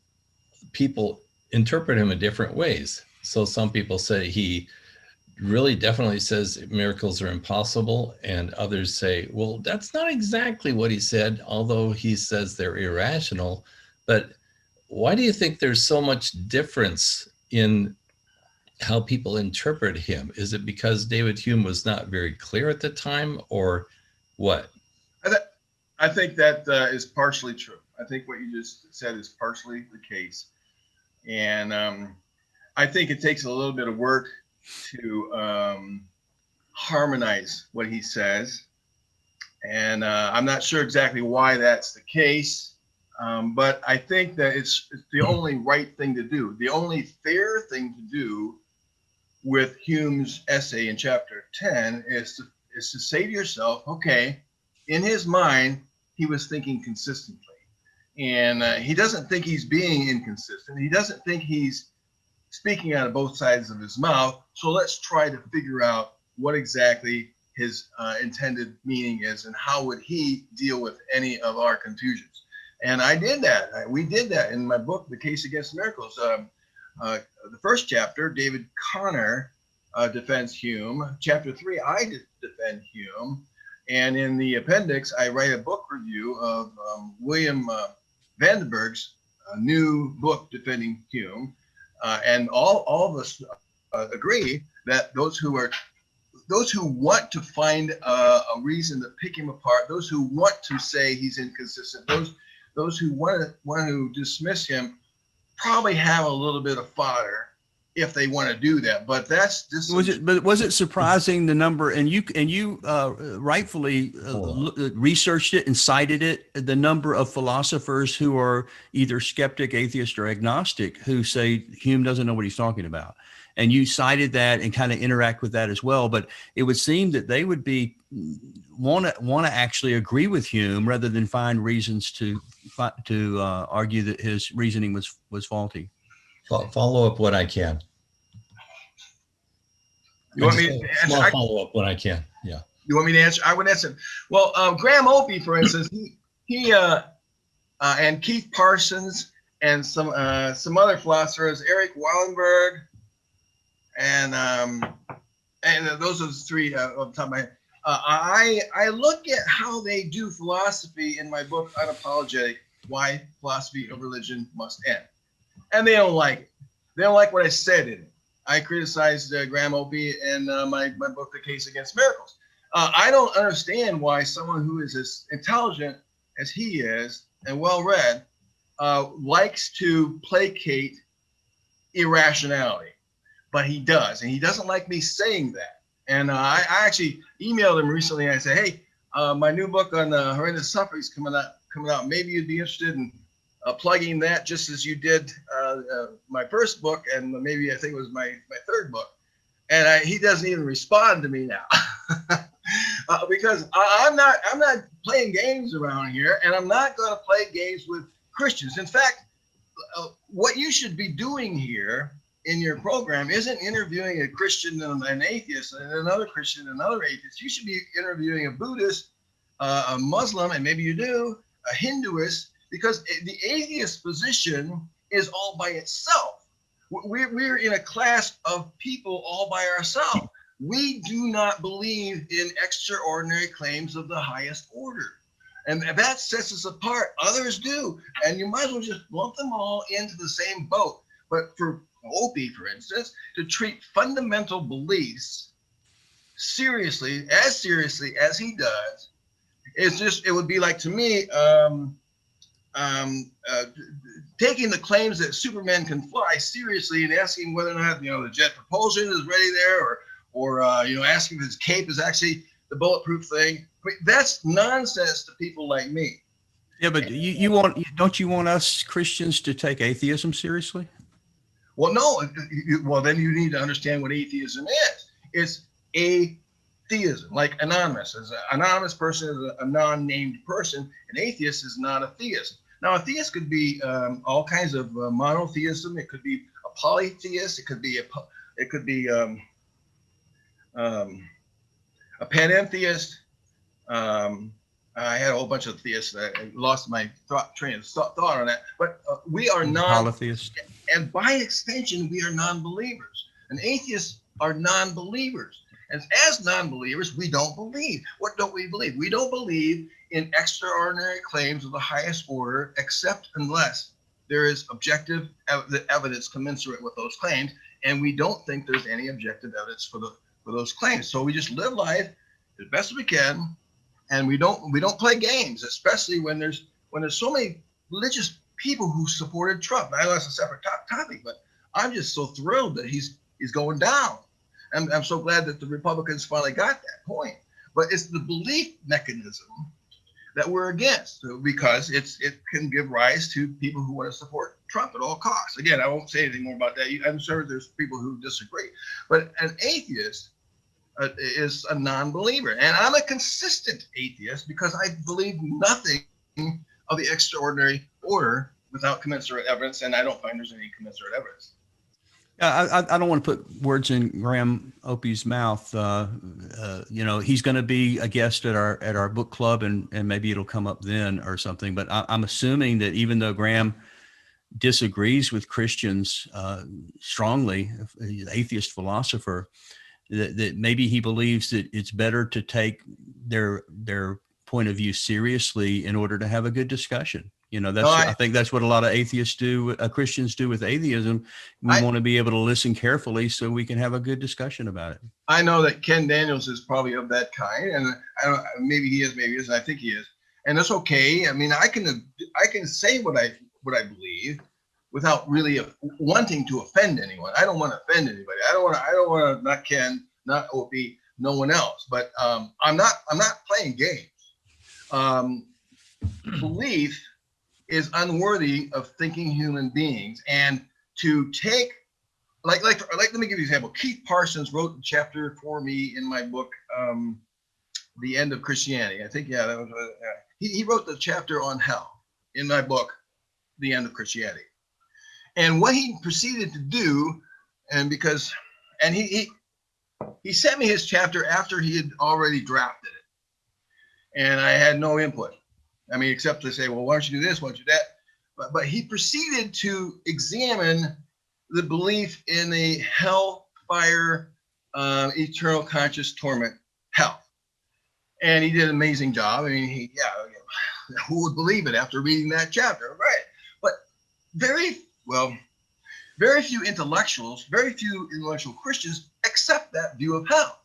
H: people interpret him in different ways. So some people say he really definitely says miracles are impossible, and others say, well, that's not exactly what he said, although he says they're irrational. But why do you think there's so much difference in how people interpret him? Is it because David Hume was not very clear at the time, or what?
A: I think that is partially true. I think what you just said is partially the case. And I think it takes a little bit of work to harmonize what he says. And I'm not sure exactly why that's the case, but I think that it's the only right thing to do. The only fair thing to do with Hume's essay in chapter 10 is to say to yourself, okay, in his mind, he was thinking consistently. And he doesn't think he's being inconsistent. He doesn't think he's speaking out of both sides of his mouth. So let's try to figure out what exactly his intended meaning is, and how would he deal with any of our confusions. And I did that. We did that in my book, The Case Against Miracles. The first chapter, David Connor defends Hume. Chapter 3, I defend Hume. And in the appendix, I write a book review of William Vandenberg's new book defending Hume. And all of us agree that those who want to find a reason to pick him apart, those who want to say he's inconsistent, those who want to dismiss him, probably have a little bit of fodder if they want to do that. But that's just
C: was it surprising the number, and you rightfully researched it and cited it, the number of philosophers who are either skeptic, atheist, or agnostic who say Hume doesn't know what he's talking about, and you cited that and kind of interact with that as well. But it would seem that they would be want to actually agree with Hume rather than find reasons to argue that his reasoning was faulty.
H: Follow up when I can.
A: You want me to answer?
H: Follow up when I can. Yeah.
A: You want me to answer? I would answer. Well, Graham Opie, for instance, he and Keith Parsons and some other philosophers, Eric Wallenberg, and those are the three off the top of my head. I look at how they do philosophy in my book, Unapologetic: Why Philosophy of Religion Must End. And they don't like it. They don't like what I said in it. I criticized Graham Opie in my book, The Case Against Miracles. I don't understand why someone who is as intelligent as he is and well-read likes to placate irrationality. But he does, and he doesn't like me saying that. And I actually emailed him recently, and I said, hey, my new book on horrendous suffering is coming out. Maybe you'd be interested in plugging that, just as you did my first book, and maybe I think it was my third book. And he doesn't even respond to me now because I'm not playing games around here, and I'm not going to play games with Christians. In fact, what you should be doing here in your program isn't interviewing a Christian and an atheist and another Christian and another atheist. You should be interviewing a Buddhist, a Muslim, and maybe you do, a Hinduist, because the atheist position is all by itself. We're in a class of people all by ourselves. We do not believe in extraordinary claims of the highest order. And that sets us apart. Others do. And you might as well just lump them all into the same boat. But for Opie, for instance, to treat fundamental beliefs seriously as he does, it would be like, to me, taking the claims that Superman can fly seriously and asking whether or not the jet propulsion is ready there, or asking if his cape is actually the bulletproof thing. I mean, that's nonsense to people like me.
C: Yeah, but don't you want us Christians to take atheism seriously?
A: Well, no. Well, then you need to understand what atheism is. It's atheism, like anonymous. As an anonymous person is a non-named person. An atheist is not a theist. Now, a theist could be all kinds of monotheism. It could be a polytheist. It could be a panentheist. I had a whole bunch of theists. I lost my train of thought on that. But we are
C: polytheist,
A: and by extension, we are non-believers. And atheists are non-believers. And as non-believers, we don't believe. What don't we believe? We don't believe in extraordinary claims of the highest order, except unless there is objective evidence commensurate with those claims. And we don't think there's any objective evidence for those claims. So we just live life as best we can, and we don't play games, especially when there's so many religious people who supported Trump. I know that's a separate topic, but I'm just so thrilled that he's going down. I'm so glad that the Republicans finally got that point. But it's the belief mechanism that we're against, because it can give rise to people who want to support Trump at all costs. Again, I won't say anything more about that. I'm sure there's people who disagree. But an atheist is a non-believer. And I'm a consistent atheist because I believe nothing of the extraordinary order without commensurate evidence, and I don't find there's any commensurate evidence.
C: I don't want to put words in Graham Opie's mouth. He's going to be a guest at our book club, and maybe it'll come up then or something. But I'm assuming that even though Graham disagrees with Christians strongly, atheist philosopher, that maybe he believes that it's better to take their point of view seriously in order to have a good discussion. I think that's what a lot of atheists do, Christians do with atheism. We want to be able to listen carefully so we can have a good discussion about it.
A: I know that Ken Daniels is probably of that kind, and maybe he is, maybe he isn't. I think he is, and that's okay. I mean, I can say what I believe without really wanting to offend anyone. I don't want to offend anybody. I don't want to, not Ken, not Opie, no one else. But I'm not playing games. Belief is unworthy of thinking human beings, and to take like let me give you an example. Keith Parsons wrote a chapter for me in my book, The End of Christianity. I think that was he wrote the chapter on hell in my book, The End of Christianity. And what he proceeded to do, and he sent me his chapter after he had already drafted it, and I had no input. I mean, except to say, well, why don't you do this? Why don't you do that? But he proceeded to examine the belief in a hellfire, eternal conscious torment, hell. And he did an amazing job. I mean, who would believe it after reading that chapter, right? But very few intellectual Christians accept that view of hell.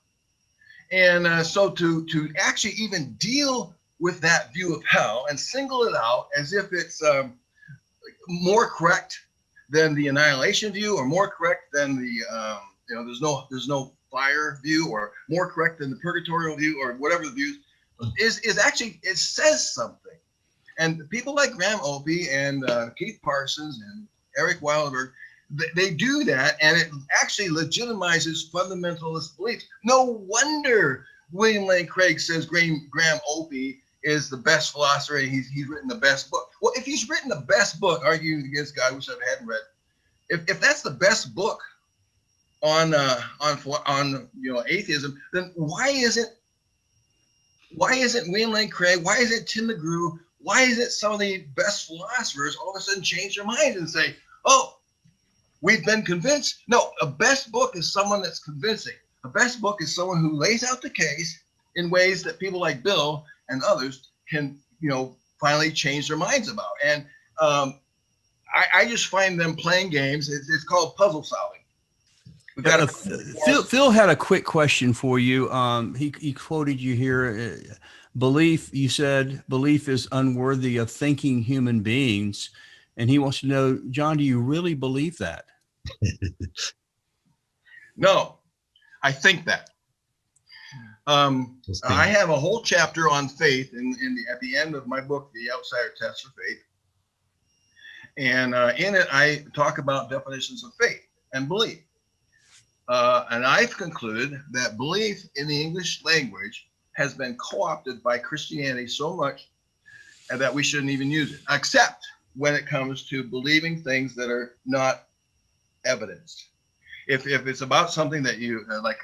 A: And so to actually even deal with that view of hell and single it out as if it's more correct than the annihilation view, or more correct than the there's no fire view, or more correct than the purgatorial view, or whatever the view is actually, it says something. And people like Graham Opie and Keith Parsons and Eric Wildberg, they do that, and it actually legitimizes fundamentalist beliefs. No wonder William Lane Craig says Graham Opie is the best philosopher, and he's written the best book. Well, if he's written the best book, arguing against God, which I hadn't read, if that's the best book on atheism, then why isn't William Lane Craig, why isn't Tim McGrew, why isn't some of the best philosophers all of a sudden change their minds and say, oh, we've been convinced? No, a best book is someone that's convincing. A best book is someone who lays out the case in ways that people like Bill and others can, finally change their minds about. And I just find them playing games. It's called puzzle solving.
C: Phil had a quick question for you. He quoted you here. belief, you said belief is unworthy of thinking human beings. And he wants to know, John, do you really believe that?
A: No, I think that. I have a whole chapter on faith at the end of my book, The Outsider Test for Faith. And in it, I talk about definitions of faith and belief. And I've concluded that belief in the English language has been co-opted by Christianity so much that we shouldn't even use it, except when it comes to believing things that are not evidenced. If it's about something that you like,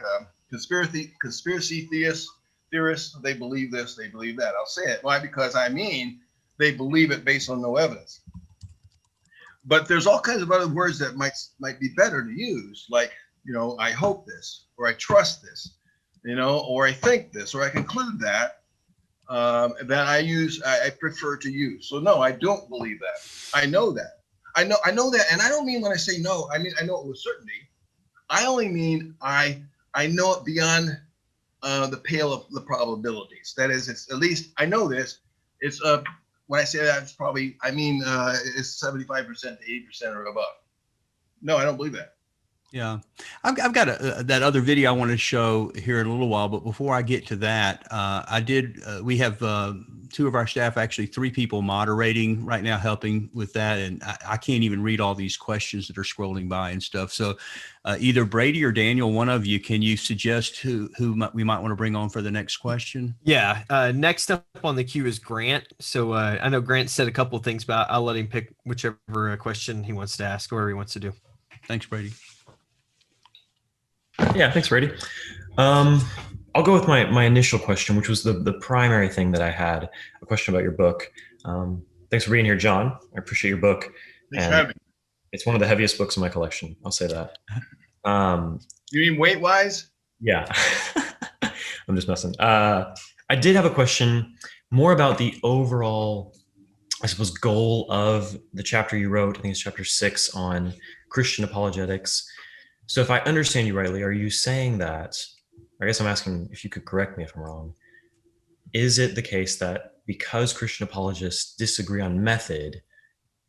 A: conspiracy theorists, they believe this, they believe that. I'll say it. Why? Because I mean, they believe it based on no evidence. But there's all kinds of other words that might be better to use, like, I hope this, or I trust this, or I think this, or I conclude that I prefer to use. So no, I don't believe that. I know that. I know that, and I don't mean when I say no, I mean I know it with certainty. I only mean I know it beyond the pale of the probabilities. That is, it's at least I know this. It's when I say that, it's probably it's 75% to 80% or above. No, I don't believe that.
C: Yeah, I've got that other video I want to show here in a little while, but before I get to that, we have two of our staff, actually 3 people moderating right now, helping with that, and I can't even read all these questions that are scrolling by and stuff. So either Brady or Daniel, one of you, can you suggest who we might want to bring on for the next question?
B: Yeah, next up on the queue is Grant. So I know Grant said a couple of things, but I'll let him pick whichever question he wants to ask, whatever he wants to do.
C: Thanks, Brady.
I: Yeah, thanks, Brady. I'll go with my initial question, which was the primary thing that I had, a question about your book. Thanks for being here, John. I appreciate your book.
A: Thanks for having me.
I: It's one of the heaviest books in my collection. I'll say that.
A: You mean weight-wise?
I: Yeah. I'm just messing. I did have a question more about the overall, I suppose, goal of the chapter you wrote. I think it's chapter 6 on Christian apologetics. So if I understand you rightly, are you saying that, I guess I'm asking if you could correct me if I'm wrong, is it the case that because Christian apologists disagree on method,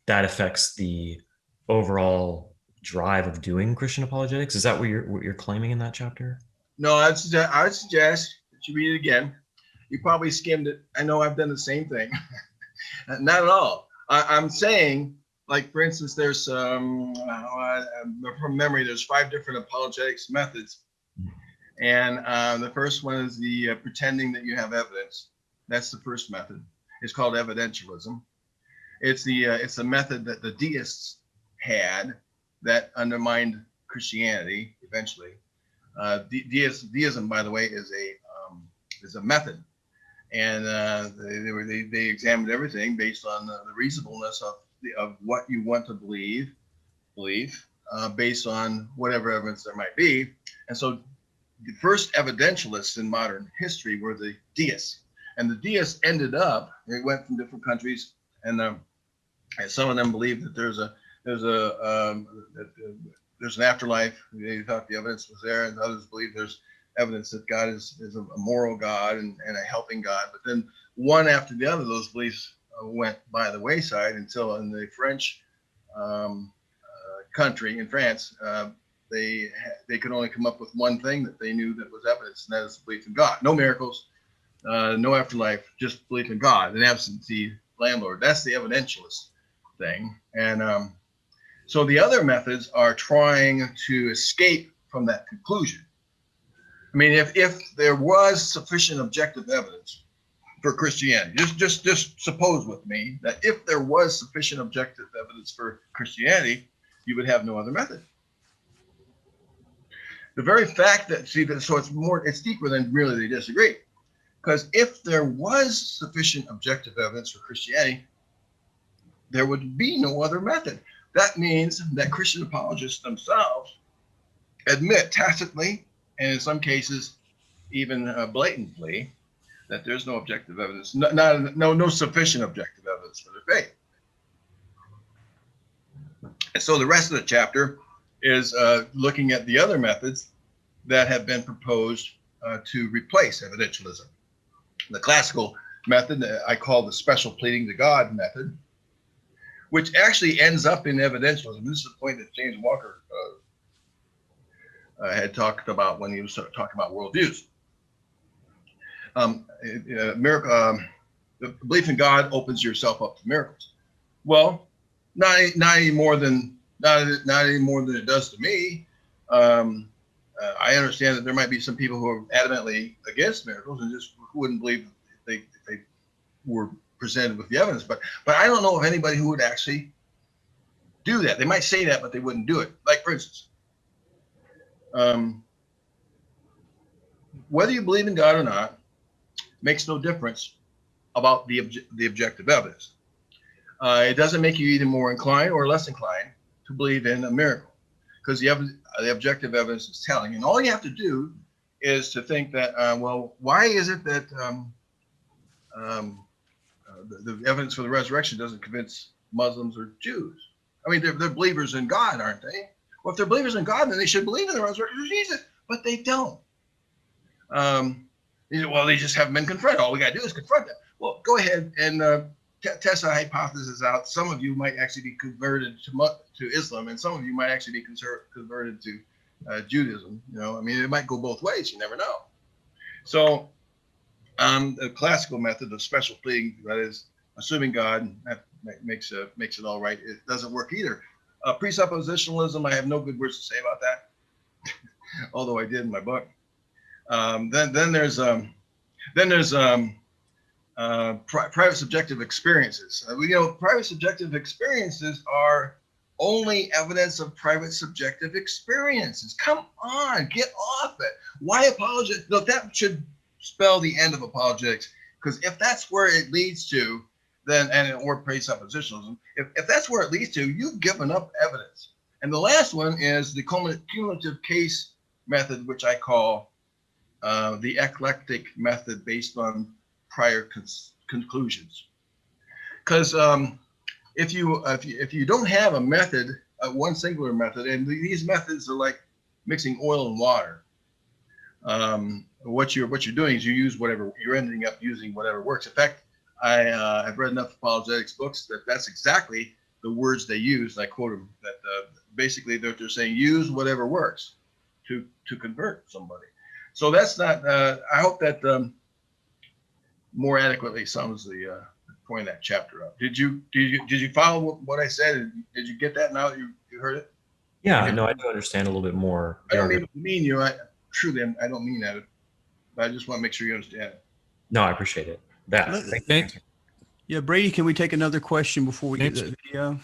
I: that affects the overall drive of doing Christian apologetics? Is that what you're claiming in that chapter?
A: No, I would suggest that you read it again. You probably skimmed it. I know I've done the same thing. Not at all. I'm saying, like, for instance, there's from memory, there's 5 different apologetics methods. And the first one is the pretending that you have evidence. That's the first method. It's called evidentialism. It's the method that the deists had that undermined Christianity eventually. Deism, by the way, is a method, and they examined everything based on the reasonableness of what you want to believe, based on whatever evidence there might be. And so the first evidentialists in modern history were the deists, and the deists ended up, they went from different countries, and some of them believed that there's an afterlife. They thought the evidence was there, and others believe there's evidence that God is a moral God and a helping God. But then one after the other, those beliefs went by the wayside until in the French country, in France, they could only come up with one thing that they knew that was evidence, and that is belief in God. No miracles, no afterlife, just belief in God, an absentee landlord. That's the evidentialist thing. And so the other methods are trying to escape from that conclusion. I mean, if there was sufficient objective evidence for Christianity, just suppose with me that if there was sufficient objective evidence for Christianity, you would have no other method. The very fact that, so it's deeper than really they disagree. Because if there was sufficient objective evidence for Christianity, there would be no other method. That means that Christian apologists themselves admit tacitly, and in some cases even blatantly, that there's no objective evidence, no sufficient objective evidence for their faith. And so the rest of the chapter is looking at the other methods that have been proposed to replace evidentialism. the classical method I call the special pleading to God method, which actually ends up in evidentialism. This is a point that James Walker had talked about when he was talking about worldviews. The belief in God opens yourself up to miracles. Well, not any more than it does to me. I understand that there might be some people who are adamantly against miracles and just wouldn't believe if they were presented with the evidence. But I don't know of anybody who would actually do that. They might say that, but they wouldn't do it. Like, for instance, whether you believe in God or not makes no difference about the objective evidence. It doesn't make you either more inclined or less inclined to believe in a miracle, because the objective evidence is telling. And all you have to do is to think that, well, why is it that the evidence for the resurrection doesn't convince Muslims or Jews? I mean, they're believers in God, aren't they? Well, if they're believers in God, then they should believe in the resurrection of Jesus, but they don't. Well, they just haven't been confronted. All we got to do is confront them. Well, go ahead and test a hypothesis out. Some of you might actually be converted to Islam, and some of you might actually be converted to Judaism. You know, I mean, it might go both ways. You never know. So, the classical method of special pleading, that is, assuming God, that makes it all right. It doesn't work either. Presuppositionalism, I have no good words to say about that, although I did in my book. Then there's private subjective experiences. Private subjective experiences are only evidence of private subjective experiences. Come on, get off it. Why apologize? No, that should spell the end of apologetics, because if that's where it leads to, then, or presuppositionalism, if that's where it leads to, you've given up evidence. And the last one is the cumulative case method, which I call the eclectic method based on prior conclusions. Because if you don't have a method, one singular method, and these methods are like mixing oil and water. What you're doing is you're ending up using whatever works. In fact, I've read enough apologetics books that's exactly the words they use. I quote them, that basically they're saying use whatever works to convert somebody. So that's not. I hope that more adequately sums the point of that chapter up. Did you follow what I said? Did you get that now that you heard it?
I: Yeah, no, I do understand a little bit more.
A: I don't mean you. Truly, I don't mean that. But I just want to make sure you understand it.
I: No, I appreciate it. Thank you.
C: Yeah, Brady, can we take another question before we get to the video?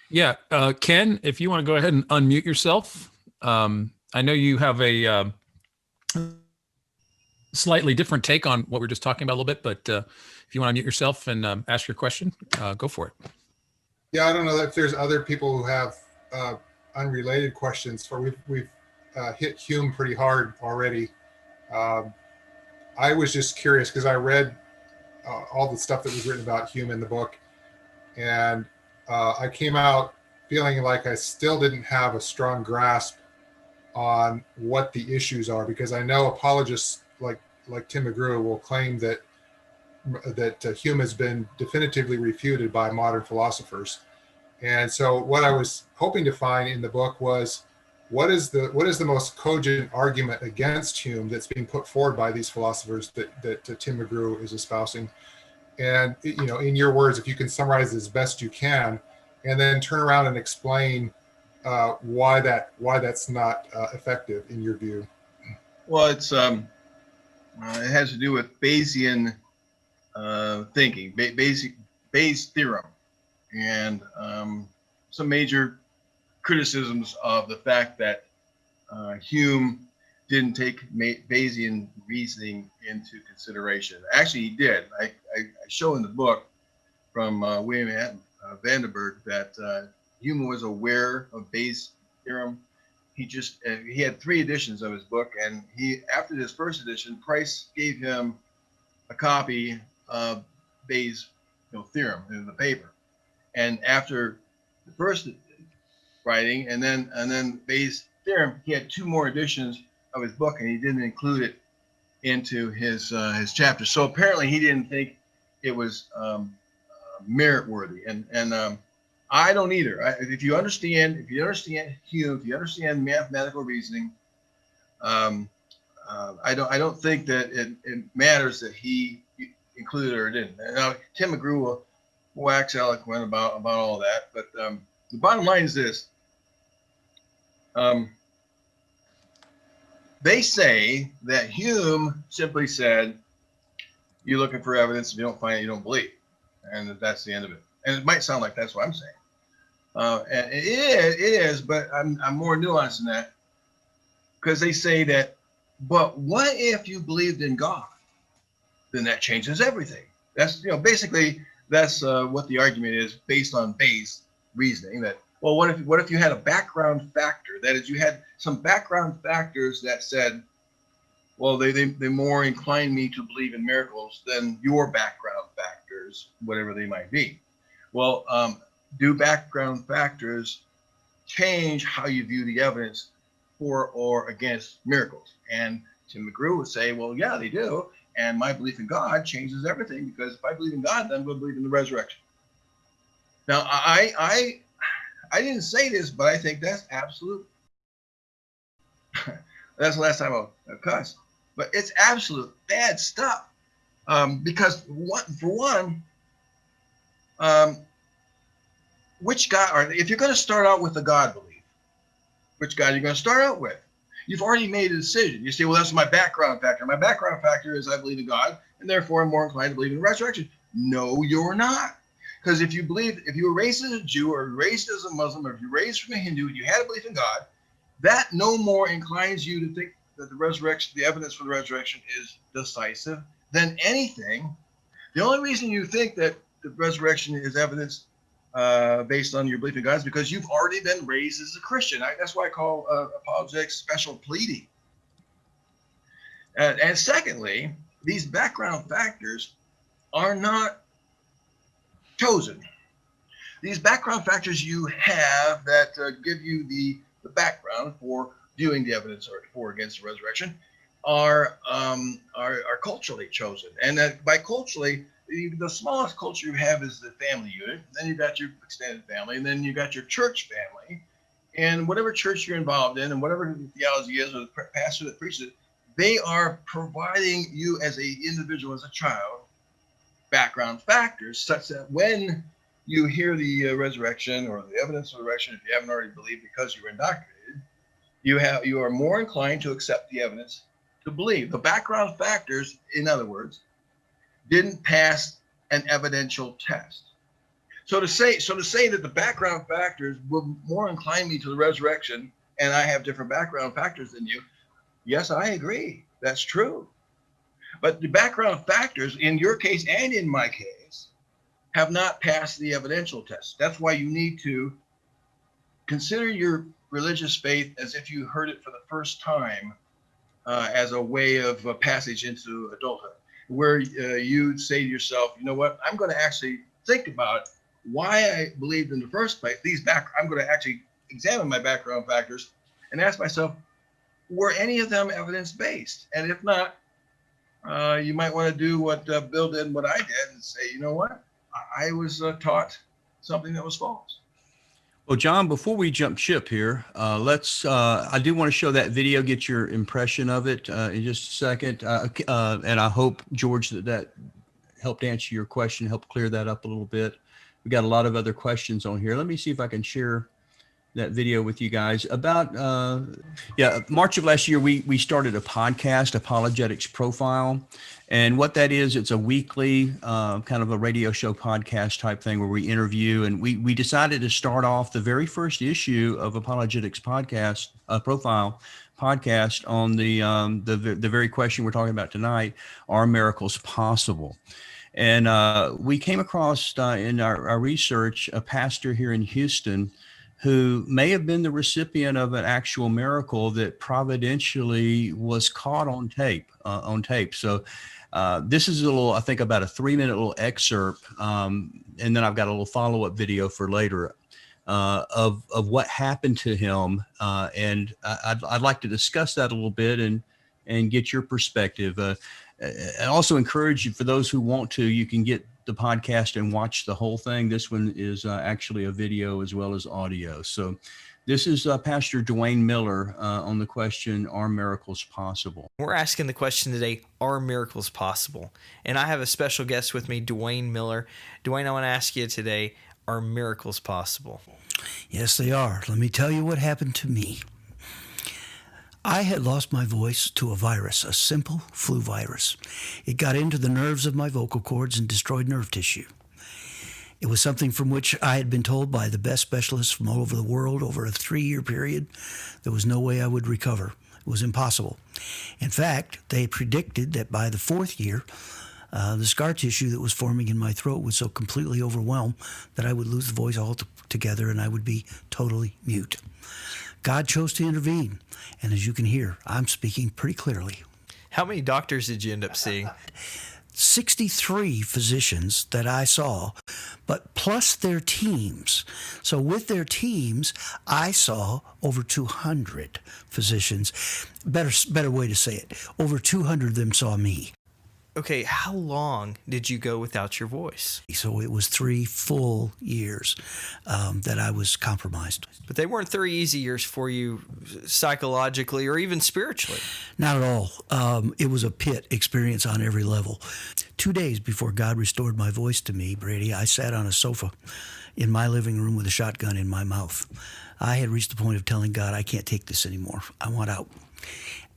D: Yeah, Ken, if you want to go ahead and unmute yourself. I know you have a slightly different take on what we were just talking about a little bit, but if you want to unmute yourself and ask your question, go for it.
J: Yeah, I don't know if there's other people who have unrelated questions. We've hit Hume pretty hard already. I was just curious because I read all the stuff that was written about Hume in the book, and I came out feeling like I still didn't have a strong grasp on what the issues are, because I know apologists like Tim McGrew will claim that Hume has been definitively refuted by modern philosophers. And so what I was hoping to find in the book was what is the most cogent argument against Hume that's being put forward by these philosophers that Tim McGrew is espousing. And in your words, if you can summarize as best you can, and then turn around and explain why that's not effective in your view.
A: Well, it has to do with Bayesian thinking, Bayes' theorem, and some major criticisms of the fact that Hume didn't take Bayesian reasoning into consideration. Actually, he did. I show in the book from William Vandenberg that Hume was aware of Bayes' theorem. He had 3 editions of his book, and after his first edition, Price gave him a copy of Bayes' theorem in the paper. And after the first writing, and then Bayes' theorem, he had 2 more editions of his book, and he didn't include it into his chapter. So apparently he didn't think it was merit worthy, and I don't either. If you understand Hume, if you understand mathematical reasoning, I don't think that it matters that he included it or didn't. Now Tim McGrew will wax eloquent about all that, but the bottom line is this. They say that Hume simply said, you're looking for evidence. If you don't find it, you don't believe. And that's the end of it. And it might sound like that's what I'm saying. And it is, but I'm more nuanced than that. Because they say that, but what if you believed in God? Then that changes everything. That's, basically that's what the argument is based on Bayes' reasoning, that, well, what if you had a background factor? That is, you had some background factors that said, well, they more incline me to believe in miracles than your background factors, whatever they might be. Well, do background factors change how you view the evidence for or against miracles? And Tim McGrew would say, well, yeah, they do. And my belief in God changes everything, because if I believe in God, then I'm going to believe in the resurrection. Now, I didn't say this, but I think that's absolute. That's the last time I'll cuss. But it's absolute bad stuff. Because for one, which God, or if you're going to start out with a God belief, which God are you going to start out with? You've already made a decision. You say, well, that's my background factor. My background factor is I believe in God, and therefore I'm more inclined to believe in the resurrection. No, you're not. Because if you were raised as a Jew or raised as a Muslim, or if you're raised from a Hindu and you had a belief in God, that no more inclines you to think that the resurrection, the evidence for the resurrection is decisive than anything. The only reason you think that the resurrection is evidence based on your belief in God is because you've already been raised as a Christian. That's why I call apologetics special pleading. And secondly, these background factors are not chosen. These background factors you have that give you the background for viewing the evidence for or against the resurrection are culturally chosen. And that by culturally, the smallest culture you have is the family unit. Then you've got your extended family, and then you've got your church family. And whatever church you're involved in, and whatever the theology is, or the pastor that preaches it, they are providing you as an individual, as a child, background factors such that when you hear the resurrection or the evidence of the resurrection, if you haven't already believed because you were indoctrinated, you are more inclined to accept the evidence to believe. The background factors, in other words, didn't pass an evidential test. So to say that the background factors will more incline me to the resurrection, and I have different background factors than you, yes, I agree. That's true. But the background factors, in your case and in my case, have not passed the evidential test. That's why you need to consider your religious faith as if you heard it for the first time, as a way of a passage into adulthood, where you'd say to yourself, you know what, I'm going to actually think about why I believed in the first place. I'm going to actually examine my background factors and ask myself, were any of them evidence-based? And if not, you might want to do what Bill did and what I did and say, you know what, I was taught something that was false.
C: Well, John, before we jump ship here, I do want to show that video, get your impression of it in just a second. And I hope, George, that helped answer your question, helped clear that up a little bit. We got a lot of other questions on here. Let me see if I can share that video with you guys. About March of last year, we started a podcast, Apologetics Profile. And what that is, it's a weekly kind of a radio show podcast type thing where we interview. And we decided to start off the very first issue of Apologetics Podcast Profile podcast on the very question we're talking about tonight: are miracles possible? And we came across in our research a pastor here in Houston who may have been the recipient of an actual miracle that providentially was caught on tape. So this is I think about a 3-minute little excerpt, and then I've got a little follow-up video for later of what happened to him, and I'd like to discuss that a little bit and and get your perspective. I also encourage you, for those who want to, you can get the podcast and watch the whole thing. This one is actually a video as well as audio. So this is Pastor Dwayne Miller on the question, are miracles possible?
K: We're asking the question today, are miracles possible? And I have a special guest with me, Dwayne Miller. Dwayne, I want to ask you today, are miracles possible?
L: Yes, they are. Let me tell you what happened to me. I had lost my voice to a virus, a simple flu virus. It got into the nerves of my vocal cords and destroyed nerve tissue. It was something from which I had been told by the best specialists from all over the world over a 3-year period there was no way I would recover. It was impossible. In fact, they predicted that by the 4th year, the scar tissue that was forming in my throat would so completely overwhelm that I would lose the voice altogether and I would be totally mute. God chose to intervene, and as you can hear, I'm speaking pretty clearly.
K: How many doctors did you end up seeing?
L: 63 physicians that I saw, but plus their teams. So with their teams, I saw over 200 physicians. Better way to say it, over 200 of them saw me.
K: Okay, how long did you go without your voice?
L: So it was 3 full years that I was compromised.
K: But they weren't 3 easy years for you psychologically or even spiritually.
L: Not at all. It was a pit experience on every level. 2 days before God restored my voice to me, Brady, I sat on a sofa in my living room with a shotgun in my mouth. I had reached the point of telling God, I can't take this anymore. I want out.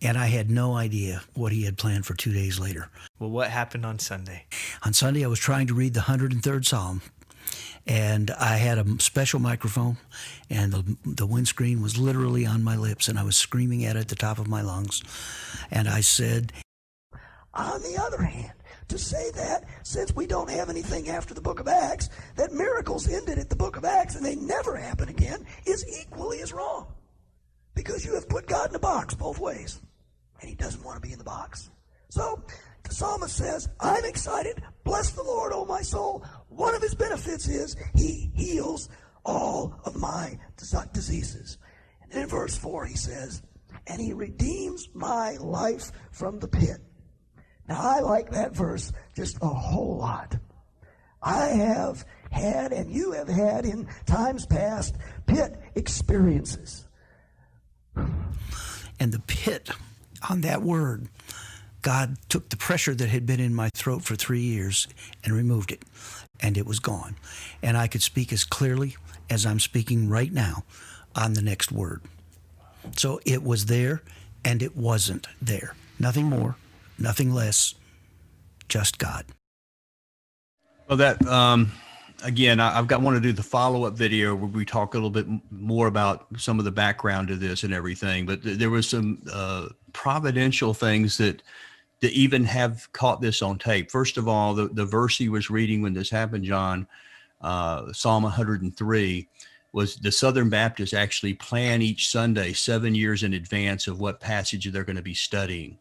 L: And I had no idea what he had planned for 2 days later.
K: Well, what happened on Sunday?
L: On Sunday, I was trying to read the 103rd Psalm, and I had a special microphone, and the windscreen was literally on my lips, and I was screaming at it at the top of my lungs. And I said, on the other hand, to say that since we don't have anything after the book of Acts, that miracles ended at the book of Acts and they never happen again is equally as wrong. Because you have put God in a box both ways, and he doesn't want to be in the box. So the psalmist says, I'm excited. Bless the Lord, O my soul. One of his benefits is he heals all of my diseases. And then in verse 4 he says, and he redeems my life from the pit. Now I like that verse just a whole lot. I have had, and you have had in times past, pit experiences. And the pit, on that word, God took the pressure that had been in my throat for 3 years and removed it, and it was gone. And I could speak as clearly as I'm speaking right now on the next word. So it was there, and it wasn't there. Nothing more, nothing less, just God.
C: Well, that again, I've want to do the follow-up video where we talk a little bit more about some of the background to this and everything. But there was some providential things that even have caught this on tape. First of all, the verse he was reading when this happened, John, Psalm 103, was the Southern Baptists actually plan each Sunday 7 years in advance of what passage they're going to be studying.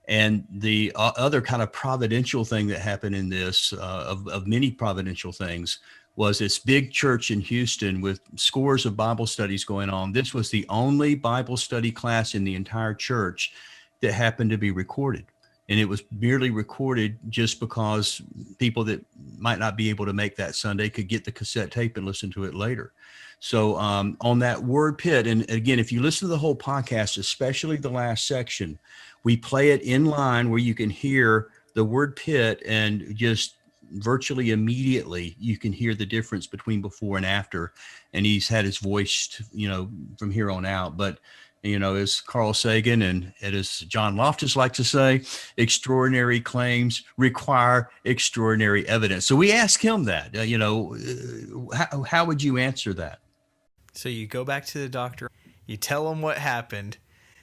C: And the other kind of providential thing that happened in this, of many providential things, was this big church in Houston with scores of Bible studies going on. This was the only Bible study class in the entire church that happened to be recorded. And it was merely recorded just because people that might not be able to make that Sunday could get the cassette tape and listen to it later. So on that word pit, and again, if you listen to the whole podcast, especially the last section, we play it in line where you can hear the word pit, and just virtually immediately you can hear the difference between before and after. And he's had his voice, from here on out. But, as Carl Sagan and as John Loftus like to say, extraordinary claims require extraordinary evidence. So we ask him that, how would you answer that?
K: So you go back to the doctor, you tell him what happened.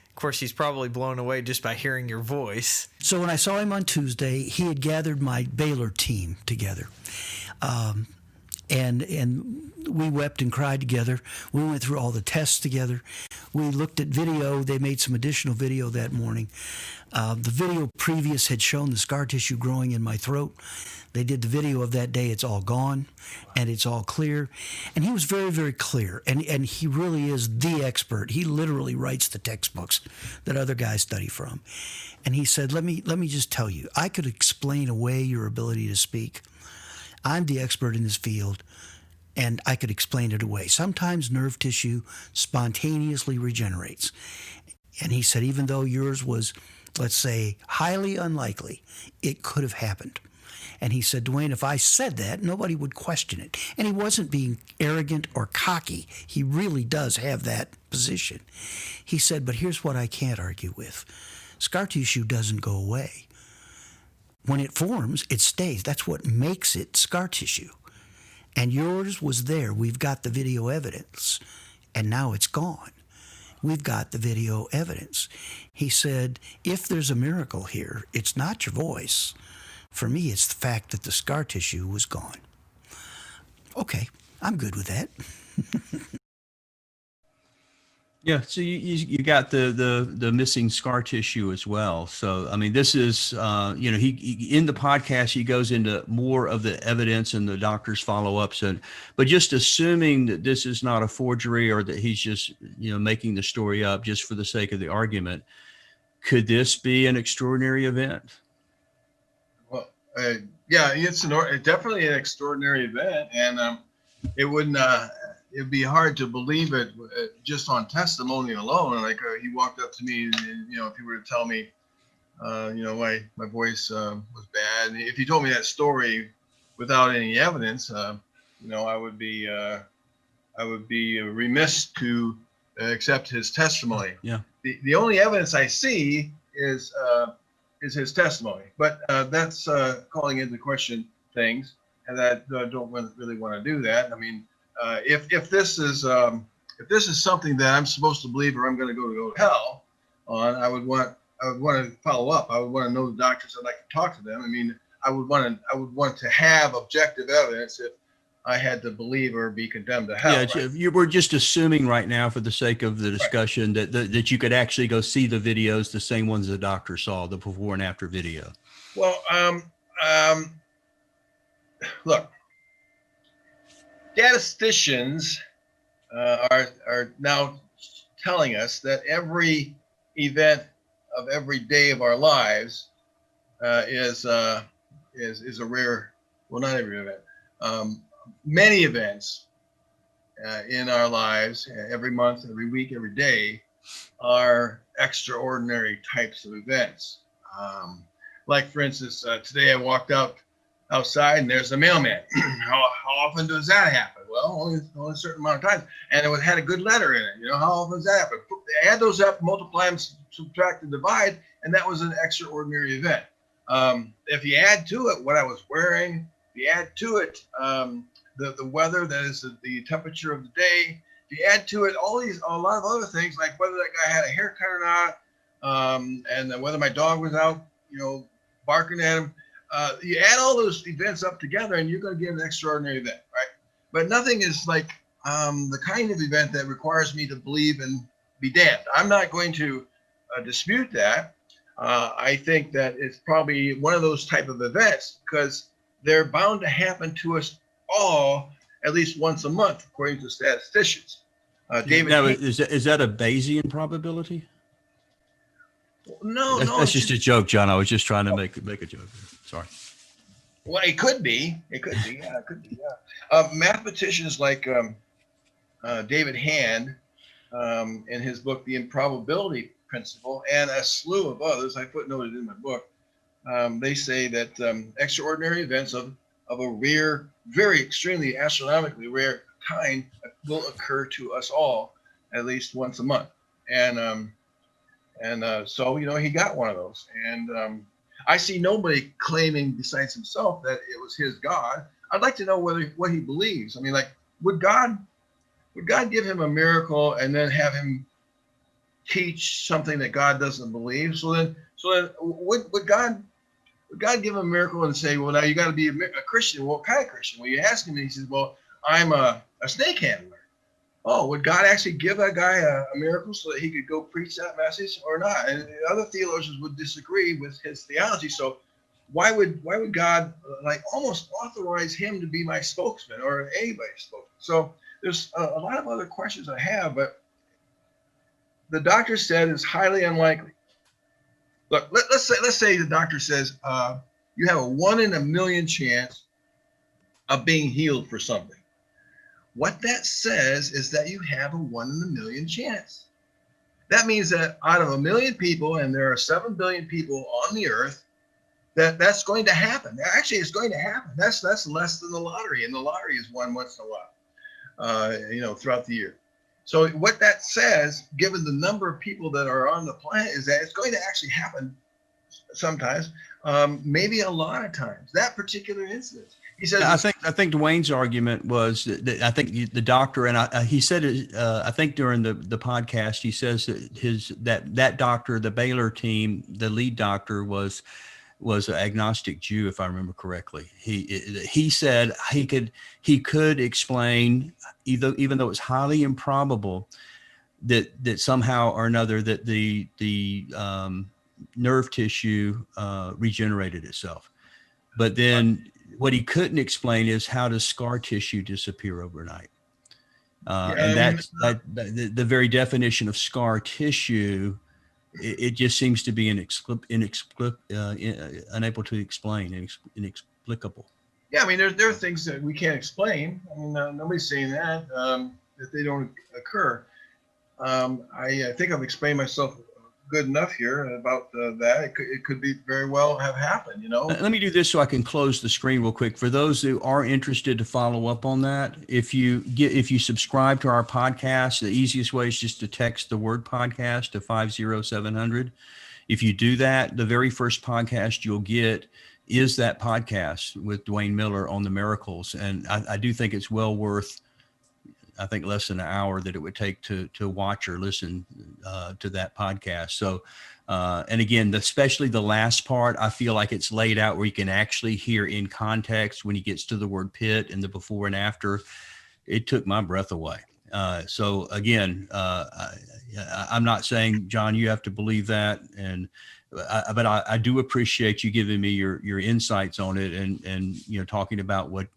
K: Of course, he's probably blown away just by hearing your voice.
L: So when I saw him on Tuesday, he had gathered my Baylor team together. and we wept and cried together. We went through all the tests together. We looked at video. They made some additional video that morning. The video previous had shown the scar tissue growing in my throat. They did the video of that day. It's all gone, and it's all clear. And he was very, very clear. And he really is the expert. He literally writes the textbooks that other guys study from. And he said, let me just tell you, I could explain away your ability to speak. I'm the expert in this field, and I could explain it away. Sometimes nerve tissue spontaneously regenerates. And he said, even though yours was, let's say, highly unlikely, it could have happened. And he said, Dwayne, if I said that, nobody would question it. And he wasn't being arrogant or cocky. He really does have that position. He said, but here's what I can't argue with. Scar tissue doesn't go away. When it forms, it stays. That's what makes it scar tissue. And yours was there. We've got the video evidence. And now it's gone. We've got the video evidence. He said, if there's a miracle here, it's not your voice. For me, it's the fact that the scar tissue was gone. Okay, I'm good with that.
C: Yeah, so you got the missing scar tissue as well. So I mean, this is he in the podcast he goes into more of the evidence and the doctor's follow-ups, but just assuming that this is not a forgery or that he's just making the story up just for the sake of the argument, could this be an extraordinary event?
A: Well, yeah, it's definitely an extraordinary event, and it wouldn't. It'd be hard to believe it just on testimony alone. Like he walked up to me, and if he were to tell me, my voice was bad. If he told me that story without any evidence, I would be remiss to accept his testimony.
C: Yeah.
A: The only evidence I see is his testimony, but that's calling into question things, and I don't really want to do that. I mean. If this is something that I'm supposed to believe or I'm going to go to hell on, I would want to follow up. I would want to know the doctors. I'd like to talk to them. I mean, I would want to have objective evidence if I had to believe or be condemned to hell. Yeah,
C: right? We're just assuming right now, for the sake of the discussion, right, that you could actually go see the videos, the same ones the doctor saw, the before and after video.
A: Well, look. Statisticians are now telling us that every event of every day of our lives is a rare. Well, not every event. Many events in our lives, every month, every week, every day, are extraordinary types of events. Like, for instance, today I walked outside and there's a mailman. How often does that happen? Well, only a certain amount of times, and it had a good letter in it. How often does that happen? Add those up, multiply them, subtract and divide, and that was an extraordinary event. If you add to it what I was wearing, if you add to it the weather, that is the temperature of the day, if you add to it a lot of other things, like whether that guy had a haircut or not, and whether my dog was out, barking at him. You add all those events up together and you're going to get an extraordinary event, right? But nothing is like the kind of event that requires me to believe and be damned. I'm not going to dispute that. I think that it's probably one of those type of events because they're bound to happen to us all at least once a month, according to statisticians. David,
C: now, is that a Bayesian probability?
A: No,
C: that's just a joke, John. I was just trying to make a joke. Sorry.
A: Well, it could be. Yeah, it could be. Yeah. Mathematicians like David Hand, in his book *The Improbability Principle*, and a slew of others I footnoted in my book, they say that extraordinary events of a rare, very extremely astronomically rare kind will occur to us all at least once a month, and so he got one of those, and I see nobody claiming besides himself that it was his God. I'd like to know what he believes. I mean, like, would God give him a miracle and then have him teach something that God doesn't believe? So then would God give him a miracle and say, well, now you got to be a Christian? Well, what kind of Christian? Well, you ask him, and he says, well, I'm a snake handler. Oh, would God actually give that guy a miracle so that he could go preach that message or not? And other theologians would disagree with his theology. So why would God like almost authorize him to be my spokesman or anybody's spokesman? So there's a lot of other questions I have, but the doctor said it's highly unlikely. Look, let's say the doctor says you have a 1 in a million chance of being healed for something. What that says is that you have a 1 in a million chance. That means that out of 1 million people, and there are 7 billion people on the earth, that's going to happen. Actually, it's going to happen. That's less than the lottery, and the lottery is won once in a while, throughout the year. So what that says, given the number of people that are on the planet, is that it's going to actually happen sometimes, maybe a lot of times. That particular incident. He says,
C: I think Dwayne's argument was that I think the doctor, and he said it, I think during the podcast, he says that that doctor, the Baylor team, the lead doctor was an agnostic Jew, if I remember correctly. He said he could explain, even though it's highly improbable, that somehow or another that the nerve tissue regenerated itself, but then what he couldn't explain is how does scar tissue disappear overnight? And that's the very definition of scar tissue. It just seems to be unable to explain, inexplicable.
A: Yeah, I mean, there are things that we can't explain. I mean, nobody's saying that they don't occur. I think I've explained myself good enough here about that. It could be very well have happened,
C: Let me do this so I can close the screen real quick. For those who are interested to follow up on that, if you subscribe to our podcast, the easiest way is just to text the word podcast to 50700. If you do that, the very first podcast you'll get is that podcast with Dwayne Miller on the miracles. And I do think it's well worth, I think, less than an hour that it would take to watch or listen to that podcast. So, and again, especially the last part, I feel like it's laid out where you can actually hear in context when he gets to the word pit and the before and after. It took my breath away. So again, I'm not saying, John, you have to believe that. But I do appreciate you giving me your insights on it and talking about what,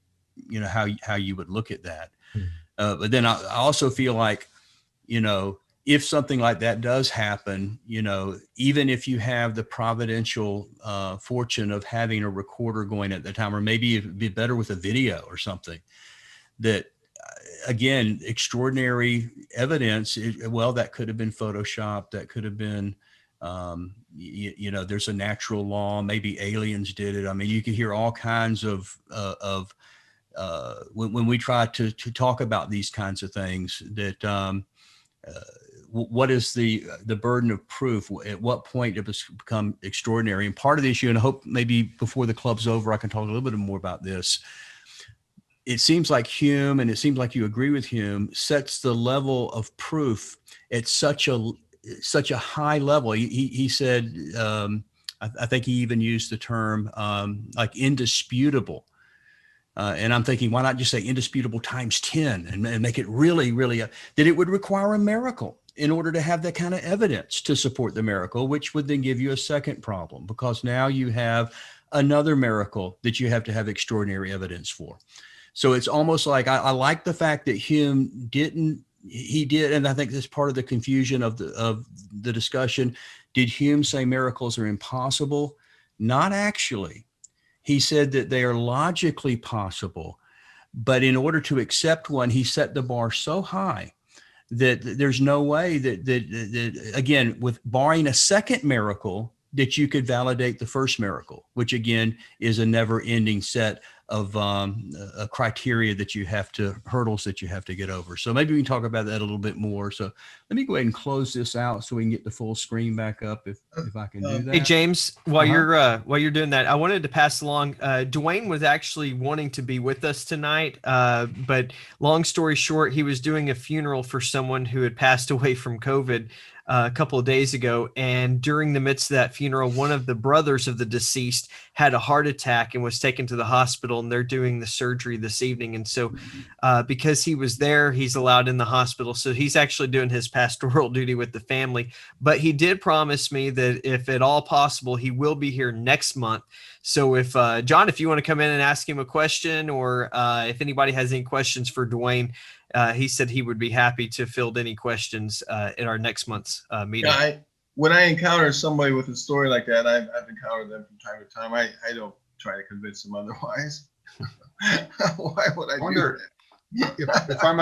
C: how you would look at that. But then I also feel like, if something like that does happen, even if you have the providential fortune of having a recorder going at the time, or maybe it'd be better with a video or something, that again, extraordinary evidence, that could have been Photoshopped, that could have been, there's a natural law, maybe aliens did it. I mean, you can hear all kinds of when we try to talk about these kinds of things, that what is the burden of proof? At what point it has become extraordinary? And part of the issue, and I hope maybe before the club's over, I can talk a little bit more about this. It seems like Hume, and it seems like you agree with Hume, sets the level of proof at such a high level. He said, I think he even used the term like indisputable. And I'm thinking, why not just say indisputable times 10 and make it really, really, that it would require a miracle in order to have that kind of evidence to support the miracle, which would then give you a second problem, because now you have another miracle that you have to have extraordinary evidence for. So it's almost like, I like the fact that Hume did, and I think that's part of the confusion of the discussion. Did Hume say miracles are impossible? Not actually. He said that they are logically possible, but in order to accept one, he set the bar so high that there's no way that again, with barring a second miracle, that you could validate the first miracle, which again is a never-ending set of a criteria that you have to, hurdles that you have to get over. So maybe we can talk about that a little bit more. So let me go ahead and close this out so we can get the full screen back up if I can do that.
B: Hey James, while you're doing that, I wanted to pass along. Dwayne was actually wanting to be with us tonight, but long story short, he was doing a funeral for someone who had passed away from COVID. a couple of days ago. And during the midst of that funeral, one of the brothers of the deceased had a heart attack and was taken to the hospital, and they're doing the surgery this evening. And so because he was there, he's allowed in the hospital. So he's actually doing his pastoral duty with the family. But he did promise me that if at all possible, he will be here next month. So if John, if you want to come in and ask him a question, or if anybody has any questions for Dwayne, he said he would be happy to field any questions at our next month's meeting.
A: Yeah, when I encounter somebody with a story like that, I've encountered them from time to time. I don't try to convince them otherwise. Why would I
J: wonder
A: do that?
J: if I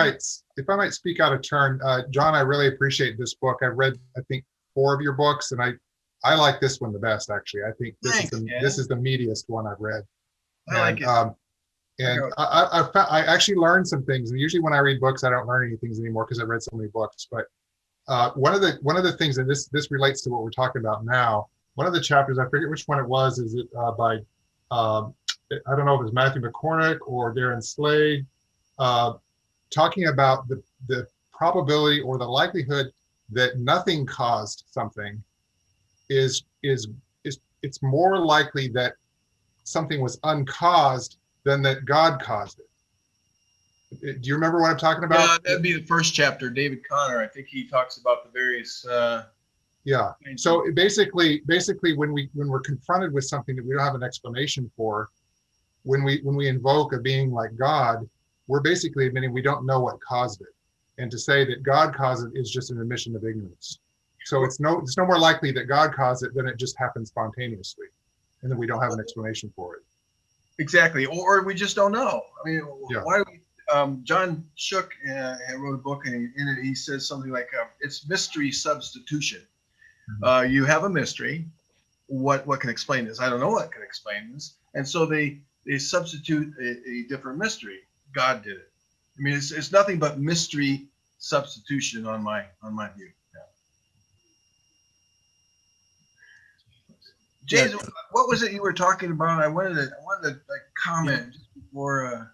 J: might speak out of turn, John. I really appreciate this book. I've read, I think, 4 of your books, and I like this one the best. Actually, I think this is the meatiest one I've read.
A: I like it.
J: And I actually learned some things. And usually when I read books, I don't learn any things anymore because I've read so many books. But one of the things, and this relates to what we're talking about now. One of the chapters, I forget which one it was. Is it by I don't know if it was Matthew McCormick or Darren Slade, talking about the probability or the likelihood that nothing caused something is it's more likely that something was uncaused than that God caused it. Do you remember what I'm talking about?
A: Yeah, that'd be the first chapter, David Connor. I think he talks about the various.
J: Yeah. So basically, when we're confronted with something that we don't have an explanation for, when we invoke a being like God, we're basically admitting we don't know what caused it, and to say that God caused it is just an admission of ignorance. So it's no more likely that God caused it than it just happened spontaneously, and that we don't have an explanation for it.
A: Exactly, or we just don't know. I mean,
J: Yeah.
A: why do we? John Shook wrote a book, and in it he says something like, "It's mystery substitution."
J: Mm-hmm.
A: You have a mystery. What can explain this? I don't know what can explain this, and so they substitute a different mystery. God did it. I mean, it's nothing but mystery substitution on my view. Yeah. James, what was it you were talking about? I wanted to like comment just before.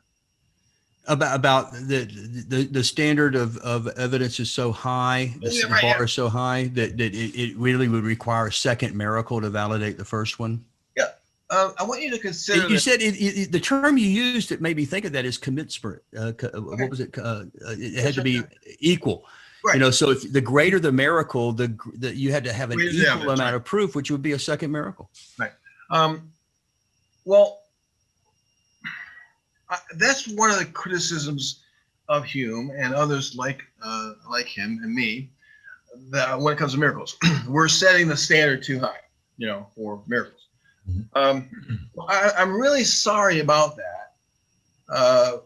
C: About the standard of evidence is so high, the bar is so high that it really would require a second miracle to validate the first one.
A: Yeah, I want you to consider.
C: You said the term you used that made me think of that is commensurate. What was it? It had to be equal.
A: Right.
C: You know, so if the greater the miracle, the you had to have an equal amount of proof, which would be a second miracle.
A: Right. Well, that's one of the criticisms of Hume and others like him and me, that when it comes to miracles, we're setting the standard too high, for miracles. I'm really sorry about that.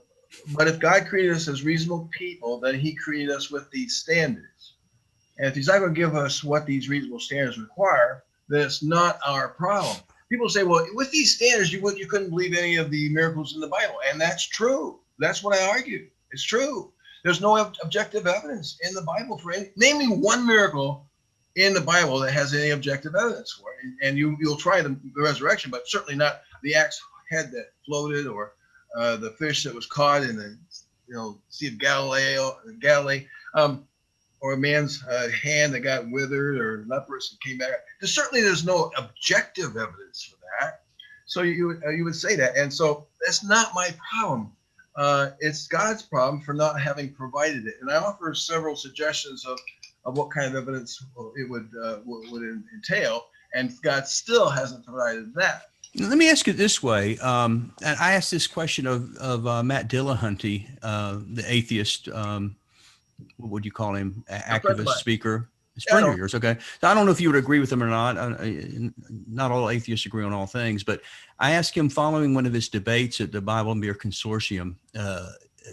A: But if God created us as reasonable people, then he created us with these standards. And if he's not going to give us what these reasonable standards require, then it's not our problem. People say, well, with these standards, you couldn't believe any of the miracles in the Bible. And that's true. That's what I argue. It's true. There's no objective evidence in the Bible for any. Name me one miracle in the Bible that has any objective evidence for it. And you'll try the resurrection, but certainly not the axe head that floated, or the fish that was caught in the Sea of Galilee, or a man's hand that got withered or leprous and came back. There's no objective evidence for that. So you would say that. And so that's not my problem. It's God's problem for not having provided it. And I offer several suggestions of what kind of evidence it would entail. And God still hasn't provided that.
C: Let me ask it this way. And I asked this question of Matt Dillahunty, the atheist, what would you call him? Activist speaker. It's a friend of yours. Okay. So I don't know if you would agree with him or not. Not all atheists agree on all things, but I asked him following one of his debates at the Bible and Beer Consortium.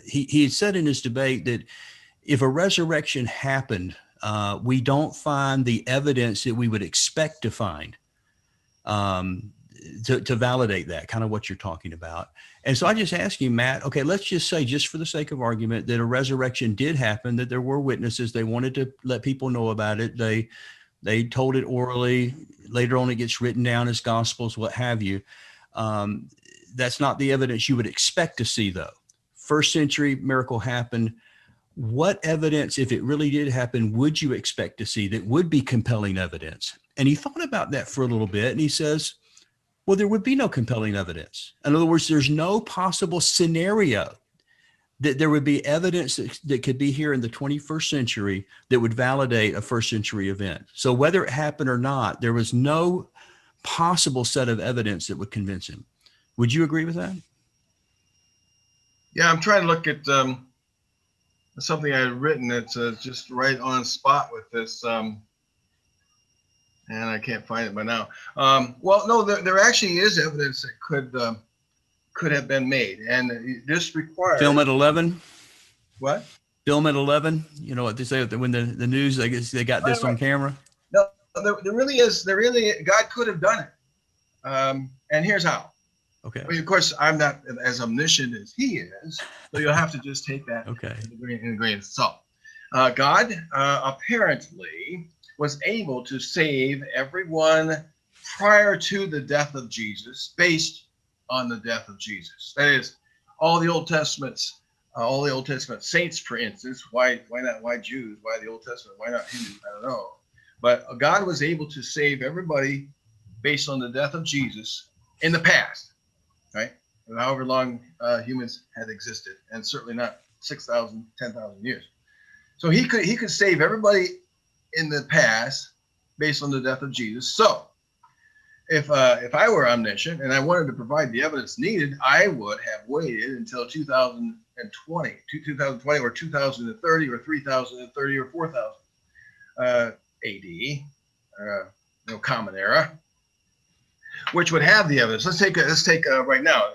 C: He had said in his debate that if a resurrection happened, we don't find the evidence that we would expect to find to validate that, kind of what you're talking about. And so I just asked you, Matt, okay, let's just say, just for the sake of argument, that a resurrection did happen, that there were witnesses. They wanted to let people know about it. They told it orally. Later on, it gets written down as gospels, what have you. That's not the evidence you would expect to see, though. First century miracle happened. what evidence, if it really did happen, would you expect to see that would be compelling evidence? And he thought about that for a little bit, and he says, well, there would be no compelling evidence. In other words, there's no possible scenario that there would be evidence that could be here in the 21st century that would validate a first century event. So whether it happened or not, there was no possible set of evidence that would convince him. Would you agree with that?
A: Yeah, I'm trying to look at something I had written that's just right on spot with this, and I can't find it by now. Well, no, there actually is evidence that could have been made, and this requires
C: film at 11.
A: What?
C: Film at 11. You know what they say when the news, I guess they got this on camera.
A: No, there really is. God could have done it, and here's how.
C: Okay.
A: Well, of course, I'm not as omniscient as he is, so you'll have to just take that in a grain of salt. God apparently was able to save everyone prior to the death of Jesus, based on the death of Jesus. That is, all the Old Testament saints, for instance. Why not? Why Jews? Why the Old Testament? Why not Hindus? I don't know. But God was able to save everybody based on the death of Jesus in the past. Right? However long humans had existed, and certainly not 6,000, 10,000 years. So he could save everybody in the past based on the death of Jesus. So if I were omniscient and I wanted to provide the evidence needed, I would have waited until 2020 or 2030 or 3030 or 4000 AD, Common Era, which would have the evidence. Let's take right now,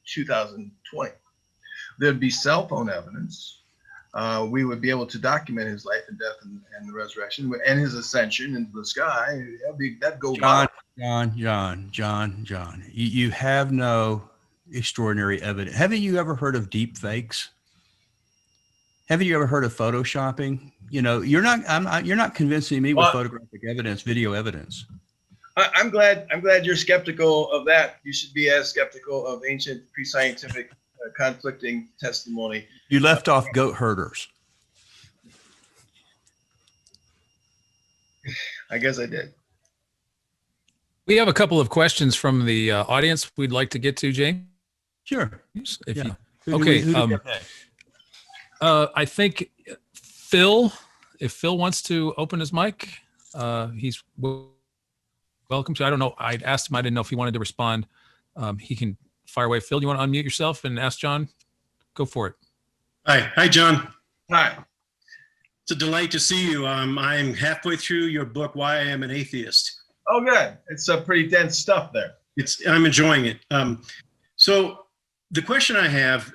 A: 2020. There'd be cell phone evidence. We would be able to document his life and death and the resurrection and his ascension into the sky. That'd go
C: John. You have no extraordinary evidence. Haven't you ever heard of deep fakes? Haven't you ever heard of photoshopping? You know, you're not convincing me with photographic evidence, video evidence.
A: I'm glad you're skeptical of that. You should be as skeptical of ancient pre-scientific conflicting testimony.
C: You left off goat herders.
A: I guess I did.
D: We have a couple of questions from the audience we'd like to get to, James.
C: Sure.
D: I think Phil, if Phil wants to open his mic, he's welcome to. I don't know. I asked him. I didn't know if he wanted to respond. He can fire away. Phil, you want to unmute yourself and ask John? Go for it.
M: Hi, John.
A: Hi.
M: It's a delight to see you. I'm halfway through your book, Why I Am an Atheist.
A: Oh, good. It's pretty dense stuff there.
M: I'm enjoying it. So the question I have,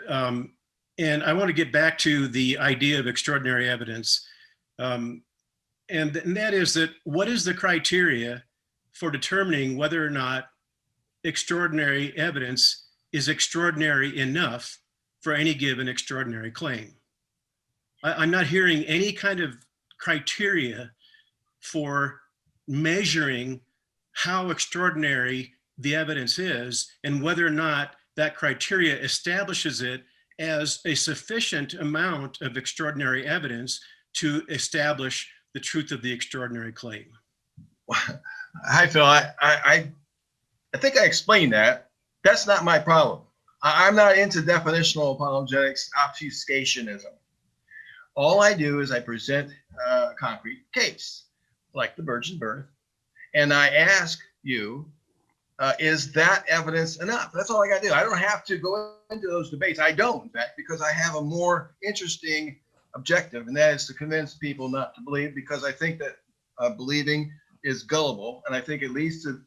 M: and I want to get back to the idea of extraordinary evidence, and that is that what is the criteria for determining whether or not extraordinary evidence is extraordinary enough for any given extraordinary claim? I'm not hearing any kind of criteria for measuring how extraordinary the evidence is and whether or not that criteria establishes it as a sufficient amount of extraordinary evidence to establish the truth of the extraordinary claim.
A: Hi, Phil. I think I explained that. That's not my problem. I'm not into definitional apologetics, obfuscationism. All I do is I present a concrete case, like the virgin birth, and I ask you, is that evidence enough? That's all I got to do. I don't have to go into those debates. I don't, in fact, because I have a more interesting objective, and that is to convince people not to believe, because I think that believing is gullible, and I think it leads to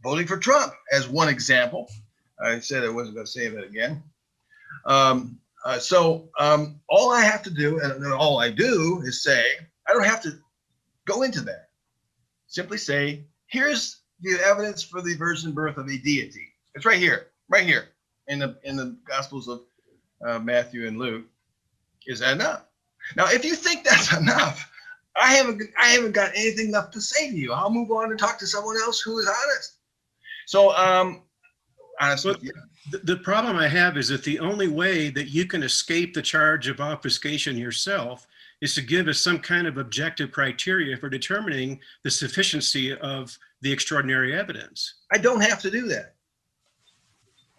A: voting for Trump as one example. I said I wasn't going to say that again. So all I have to do, and all I do, is say, I don't have to go into that. Simply say, here's the evidence for the virgin birth of a deity. It's right here in the Gospels of Matthew and Luke. Is that enough? Now, if you think that's enough, I haven't got anything left to say to you. I'll move on and talk to someone else who is honest. So honest
M: Well,
A: with you.
M: the problem I have is that the only way that you can escape the charge of obfuscation yourself is to give us some kind of objective criteria for determining the sufficiency of the extraordinary evidence.
A: I don't have to do that.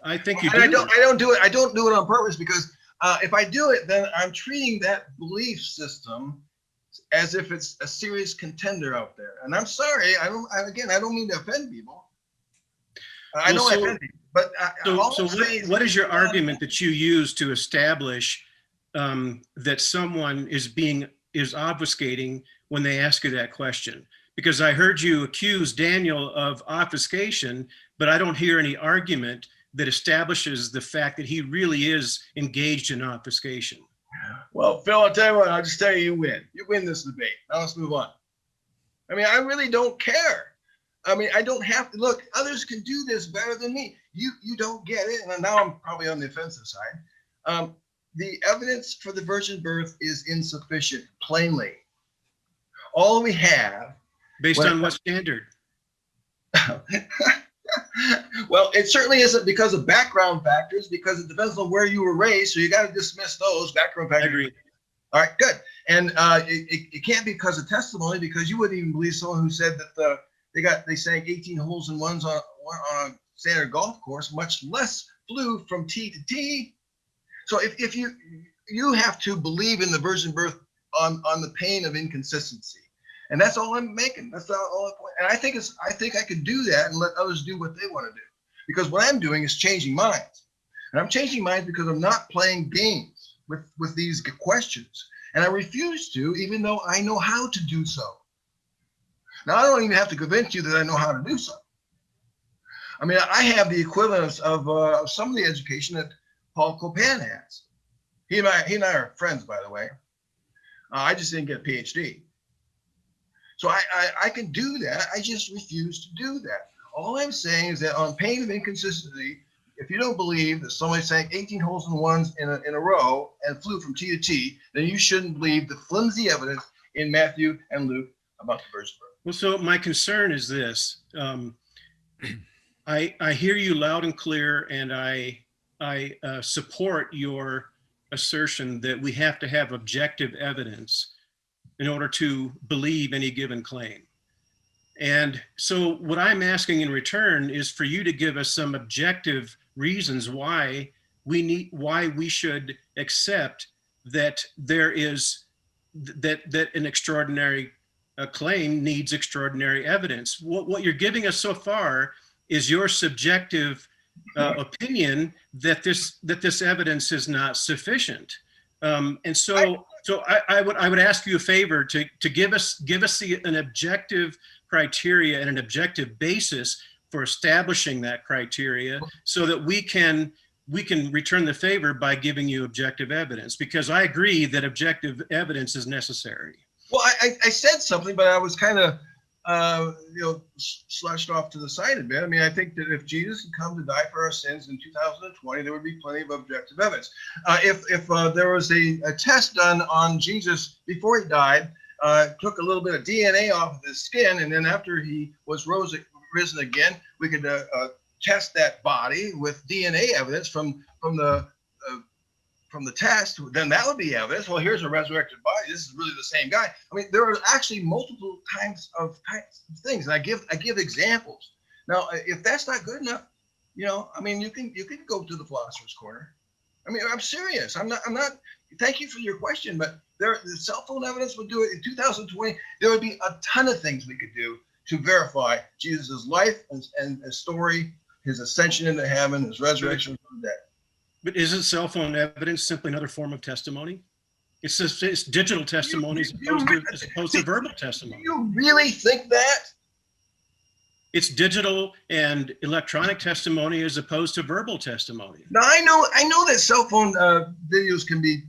M: I think you
A: And
M: do.
A: I don't do it. I don't do it on purpose because if I do it, then I'm treating that belief system as if it's a serious contender out there. And I'm sorry. I don't mean to offend people. I know I offend people, but
M: what is your argument that you use to establish that someone is obfuscating when they ask you that question? Because I heard you accuse Daniel of obfuscation, but I don't hear any argument that establishes the fact that he really is engaged in obfuscation.
A: Well, Phil, I'll tell you what, I'll just tell you win. You win this debate. Now let's move on. I mean, I really don't care. I mean, I don't have to look, others can do this better than me. You don't get it. And now I'm probably on the offensive side. The evidence for the virgin birth is insufficient, plainly. All we have.
M: Based on what standard?
A: Well, it certainly isn't because of background factors, because it depends on where you were raised. So you got to dismiss those background factors.
M: I agree.
A: All right, good. And it can't be because of testimony, because you wouldn't even believe someone who said that they sank 18 holes in ones on a standard golf course, much less flew from tee to tee. So if you have to believe in the virgin birth on the pain of inconsistency. And that's all I'm making. That's all I'm point. And I think I could do that and let others do what they want to do. Because what I'm doing is changing minds. And I'm changing minds because I'm not playing games with these questions. And I refuse to, even though I know how to do so. Now, I don't even have to convince you that I know how to do so. I mean, I have the equivalence of some of the education that Paul Copan has. He and I are friends, by the way. I just didn't get a PhD. So I can do that. I just refuse to do that. All I'm saying is that on pain of inconsistency, if you don't believe that somebody sank 18 holes in ones in a row and flew from tee to tee, then you shouldn't believe the flimsy evidence in Matthew and Luke about the virgin birth.
M: Well, so my concern is this. I hear you loud and clear, and I support your assertion that we have to have objective evidence in order to believe any given claim. And so what I'm asking in return is for you to give us some objective reasons why we should accept that that an extraordinary claim needs extraordinary evidence. What you're giving us so far is your subjective opinion that this evidence is not sufficient. And so I would ask you a favor to give us an objective criteria and an objective basis for establishing that criteria, so that we can return the favor by giving you objective evidence, because I agree that objective evidence is necessary.
A: Well, I said something, but I was kind of slashed off to the side a bit. I mean, I think that if Jesus had come to die for our sins in 2020, there would be plenty of objective evidence. If there was a test done on Jesus before he died, took a little bit of DNA off of his skin, and then after he was risen again, we could test that body with DNA evidence from the test, then that would be evidence. Well, here's a resurrected body. This is really the same guy. I mean, there are actually multiple types of things, and I give examples. Now, if that's not good enough, I mean, you can go to the philosopher's corner. I mean, I'm serious. I'm not. Thank you for your question, but the cell phone evidence would do it in 2020. There would be a ton of things we could do to verify Jesus' life and his story, his ascension into heaven, his resurrection from the dead.
M: But isn't cell phone evidence simply another form of testimony? It's digital testimony as opposed to verbal testimony.
A: Do you really think that?
M: It's digital and electronic testimony as opposed to verbal testimony.
A: Now, I know that cell phone videos can be,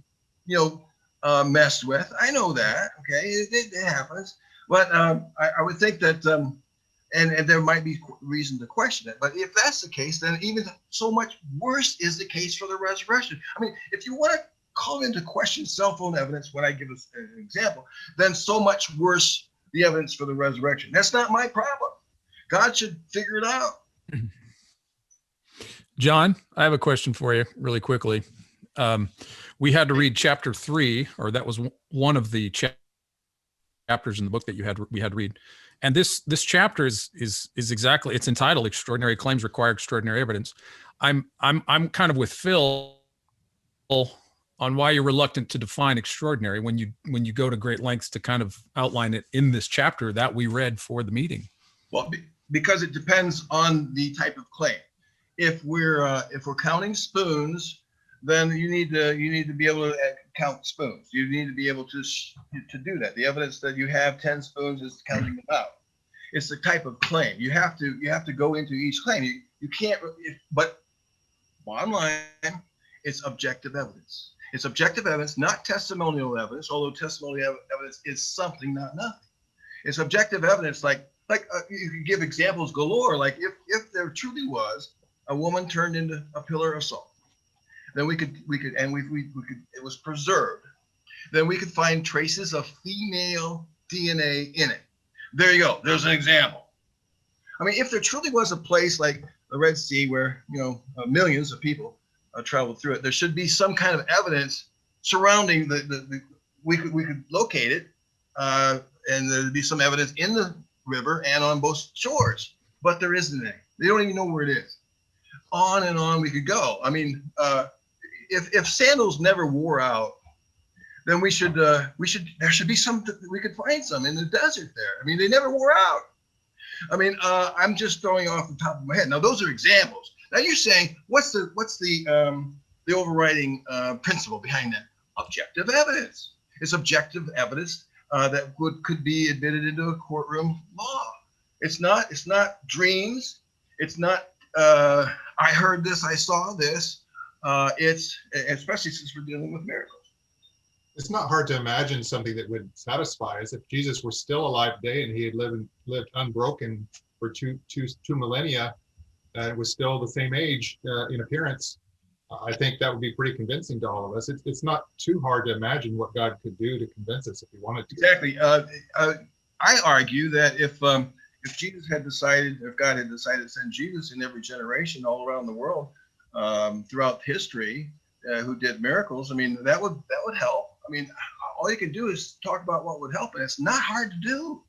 A: messed with. I know that. Okay, it happens. But I would think that, and there might be reason to question it. But if that's the case, then even so much worse is the case for the resurrection. I mean, if you want to call into question cell phone evidence when I give us an example, then so much worse the evidence for the resurrection. That's not my problem. God should figure it out.
D: John, I have a question for you really quickly. We had to read chapter 3, or that was one of the chapters in the book that we had to read. And this chapter is exactly, it's entitled "Extraordinary Claims Require Extraordinary Evidence." I'm kind of with Phil on why you're reluctant to define extraordinary when you go to great lengths to kind of outline it in this chapter that we read for the meeting.
A: Well, because it depends on the type of claim. If we're counting spoons, then you need to be able to count spoons. You need to be able to do that. The evidence that you have 10 spoons is counting them out. It's the type of claim. You have to go into each claim. You can't. But bottom line, it's objective evidence. It's objective evidence, not testimonial evidence. Although testimonial evidence is something, not nothing. It's objective evidence. Like you can give examples galore. Like if there truly was a woman turned into a pillar of salt, then we could it was preserved. Then we could find traces of female DNA in it. There you go. There's an example. I mean, if there truly was a place like the Red Sea where millions of people traveled through it, there should be some kind of evidence surrounding we could locate it, and there'd be some evidence in the river and on both shores. But there isn't any. They don't even know where it is. On and on we could go. I mean, if sandals never wore out, then there should be some, we could find some in the desert there. I mean, they never wore out. I mean, I'm just throwing off the top of my head. Now, those are examples. Now you're saying, what's the overriding principle behind that? Objective evidence. It's objective evidence that could be admitted into a courtroom law. It's not dreams. It's not, I heard this, I saw this. It's, especially since we're dealing with miracles.
J: It's not hard to imagine something that would satisfy us if Jesus were still alive today and he had lived unbroken for two millennia, and was still the same age in appearance. I think that would be pretty convincing to all of us. It's not too hard to imagine what God could do to convince us if he wanted to.
A: Exactly. I argue that if Jesus had decided, if God had decided to send Jesus in every generation all around the world throughout history, who did miracles, I mean, that would help. I mean, all you can do is talk about what would help, and it's not hard to do.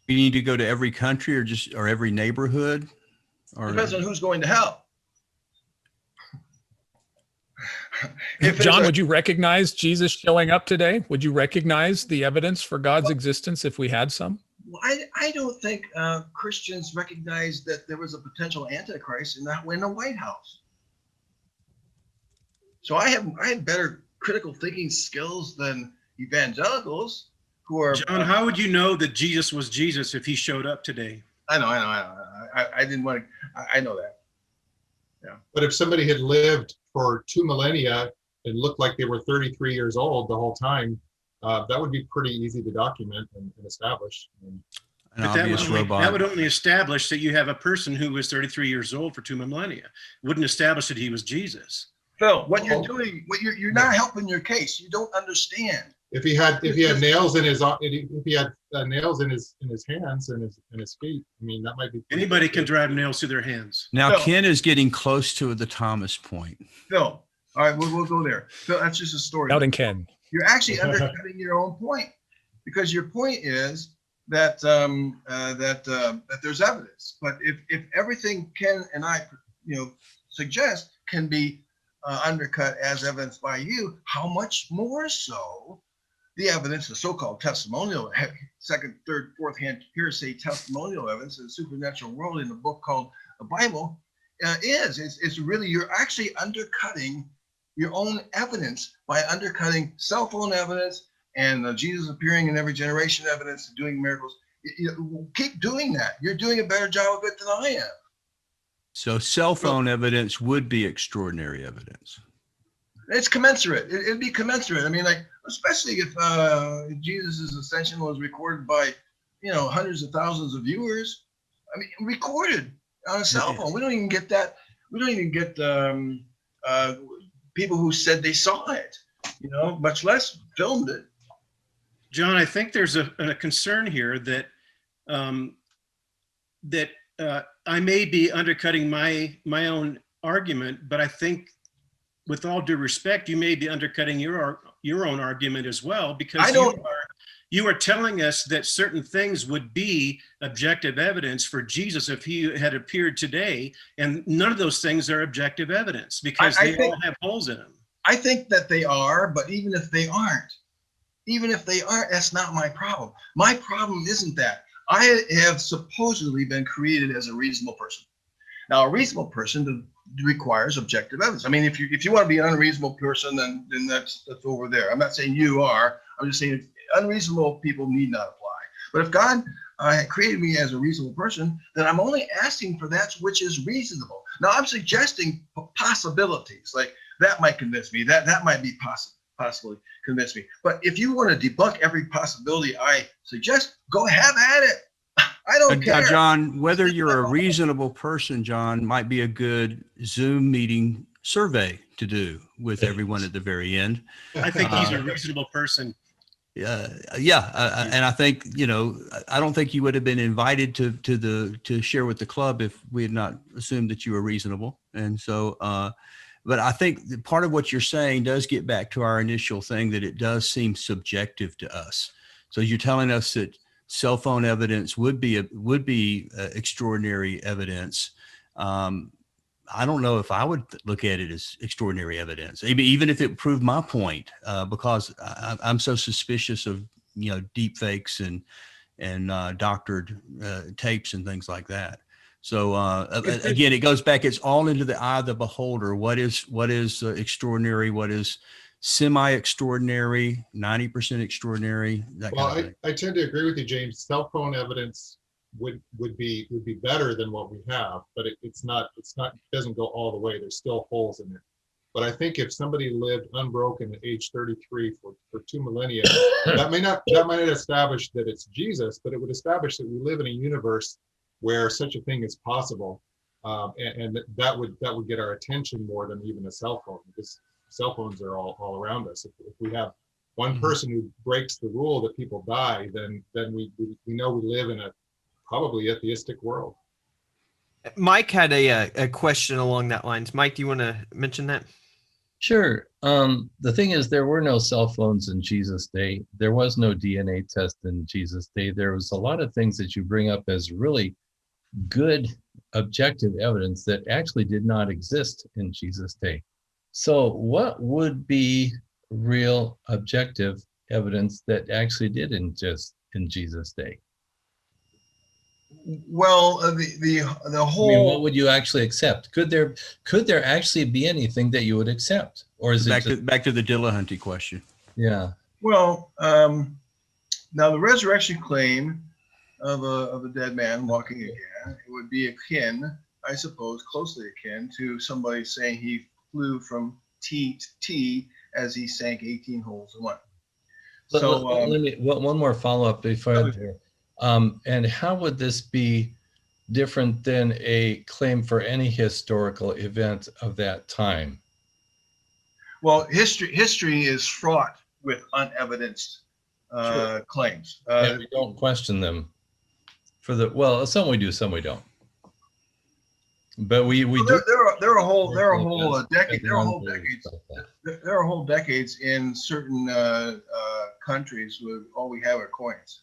C: You need to go to every country or every neighborhood? Or
A: depends on who's going to help.
D: John, would you recognize Jesus showing up today? Would you recognize the evidence for God's existence if we had some?
A: Well, I don't think Christians recognized that there was a potential Antichrist in the White House. So I have better critical thinking skills than evangelicals who are.
M: John, how would you know that Jesus was Jesus if he showed up today?
A: I know. I didn't want to. I know that. Yeah.
J: But if somebody had lived for 2 millennia and looked like they were 33 years old the whole time, that would be pretty easy to document and establish.
M: But that would only establish that you have a person who was 33 years old for 2 millennia. It wouldn't establish that he was Jesus.
A: Phil, what you're doing, you're not helping your case. You don't understand.
J: If he had nails in his hands and his feet, I mean, that might be.
M: Anybody can drive nails through their hands.
C: Now,
A: Phil,
C: Ken is getting close to the Thomas point.
A: Phil, all right, we'll go there. Phil, that's just a story.
D: Out and Ken.
A: You're actually undercutting your own point, because your point is that that there's evidence. But if everything Ken and I suggest can be undercut as evidence by you, how much more so the evidence, the so-called testimonial, second, third, fourth hand hearsay testimonial evidence in the supernatural world in a book called the Bible is really, you're actually undercutting your own evidence by undercutting cell phone evidence and Jesus appearing in every generation evidence and doing miracles. Keep doing that. You're doing a better job of it than I am.
C: So cell phone evidence would be extraordinary evidence.
A: It's commensurate. It'd be commensurate. I mean, like, especially if Jesus' ascension was recorded by, hundreds of thousands of viewers. I mean, recorded on a cell phone. We don't even get that. We don't even get people who said they saw it, much less filmed it.
M: John, I think there's a concern here that I may be undercutting my own argument, but I think, with all due respect, you may be undercutting your own argument as well, because you are telling us that certain things would be objective evidence for Jesus if he had appeared today, and none of those things are objective evidence because they all have holes in them.
A: I think that they are, but even if they aren't, that's not my problem. My problem isn't that. I have supposedly been created as a reasonable person. Now, a reasonable person requires objective evidence. I mean, if you want to be an unreasonable person, then that's over there. I'm not saying you are. I'm just saying unreasonable people need not apply. But if God created me as a reasonable person, then I'm only asking for that which is reasonable. Now, I'm suggesting possibilities, like that might convince me, that might be possibly convince me. But if you want to debunk every possibility I suggest, go have at it. I don't care.
C: John, whether you're a reasonable person, John, might be a good Zoom meeting survey to do with everyone at the very end.
M: I think he's a reasonable person.
C: And I think, I don't think you would have been invited to share with the club if we had not assumed that you were reasonable. And so, but I think part of what you're saying does get back to our initial thing, that it does seem subjective to us. So you're telling us that cell phone evidence would be extraordinary evidence. I don't know if I would look at it as extraordinary evidence, even if it proved my point, because I'm so suspicious of deep fakes and doctored tapes and things like that. So again, it goes back. It's all into the eye of the beholder. What is extraordinary? What is semi-extraordinary? 90% extraordinary? That kind of thing.
J: I tend to agree with you, James. Cell phone evidence would be better than what we have, but it doesn't go all the way. There's still holes in it. But I think if somebody lived unbroken at age 33 for 2 millennia, that might not establish that it's Jesus, but it would establish that we live in a universe where such a thing is possible, and that would get our attention more than even a cell phone, because cell phones are all around us. If we have one person who breaks the rule that people die, then we know we live in a probably atheistic world.
B: Mike had a question along that lines. Mike, do you want to mention that?
H: Sure. The thing is, there were no cell phones in Jesus' day. There was no DNA test in Jesus' day. There was a lot of things that you bring up as really good objective evidence that actually did not exist in Jesus' day. So what would be real objective evidence that actually did exist in Jesus' day?
A: Well, the whole.
H: I mean, what would you actually accept? Could there actually be anything that you would accept, or is it
C: back to the Dillahunty question?
H: Yeah.
A: Well, now the resurrection claim of a dead man walking again, it would be akin, I suppose, closely akin to somebody saying he flew from T to T as he sank 18 holes in one. So
H: let me one more follow up before. And how would this be different than a claim for any historical event of that time?
A: Well, history is fraught with unevidenced claims.
H: And we don't question them. Some we do, some we don't. But we do.
A: There are whole decades in certain countries where all we have are coins.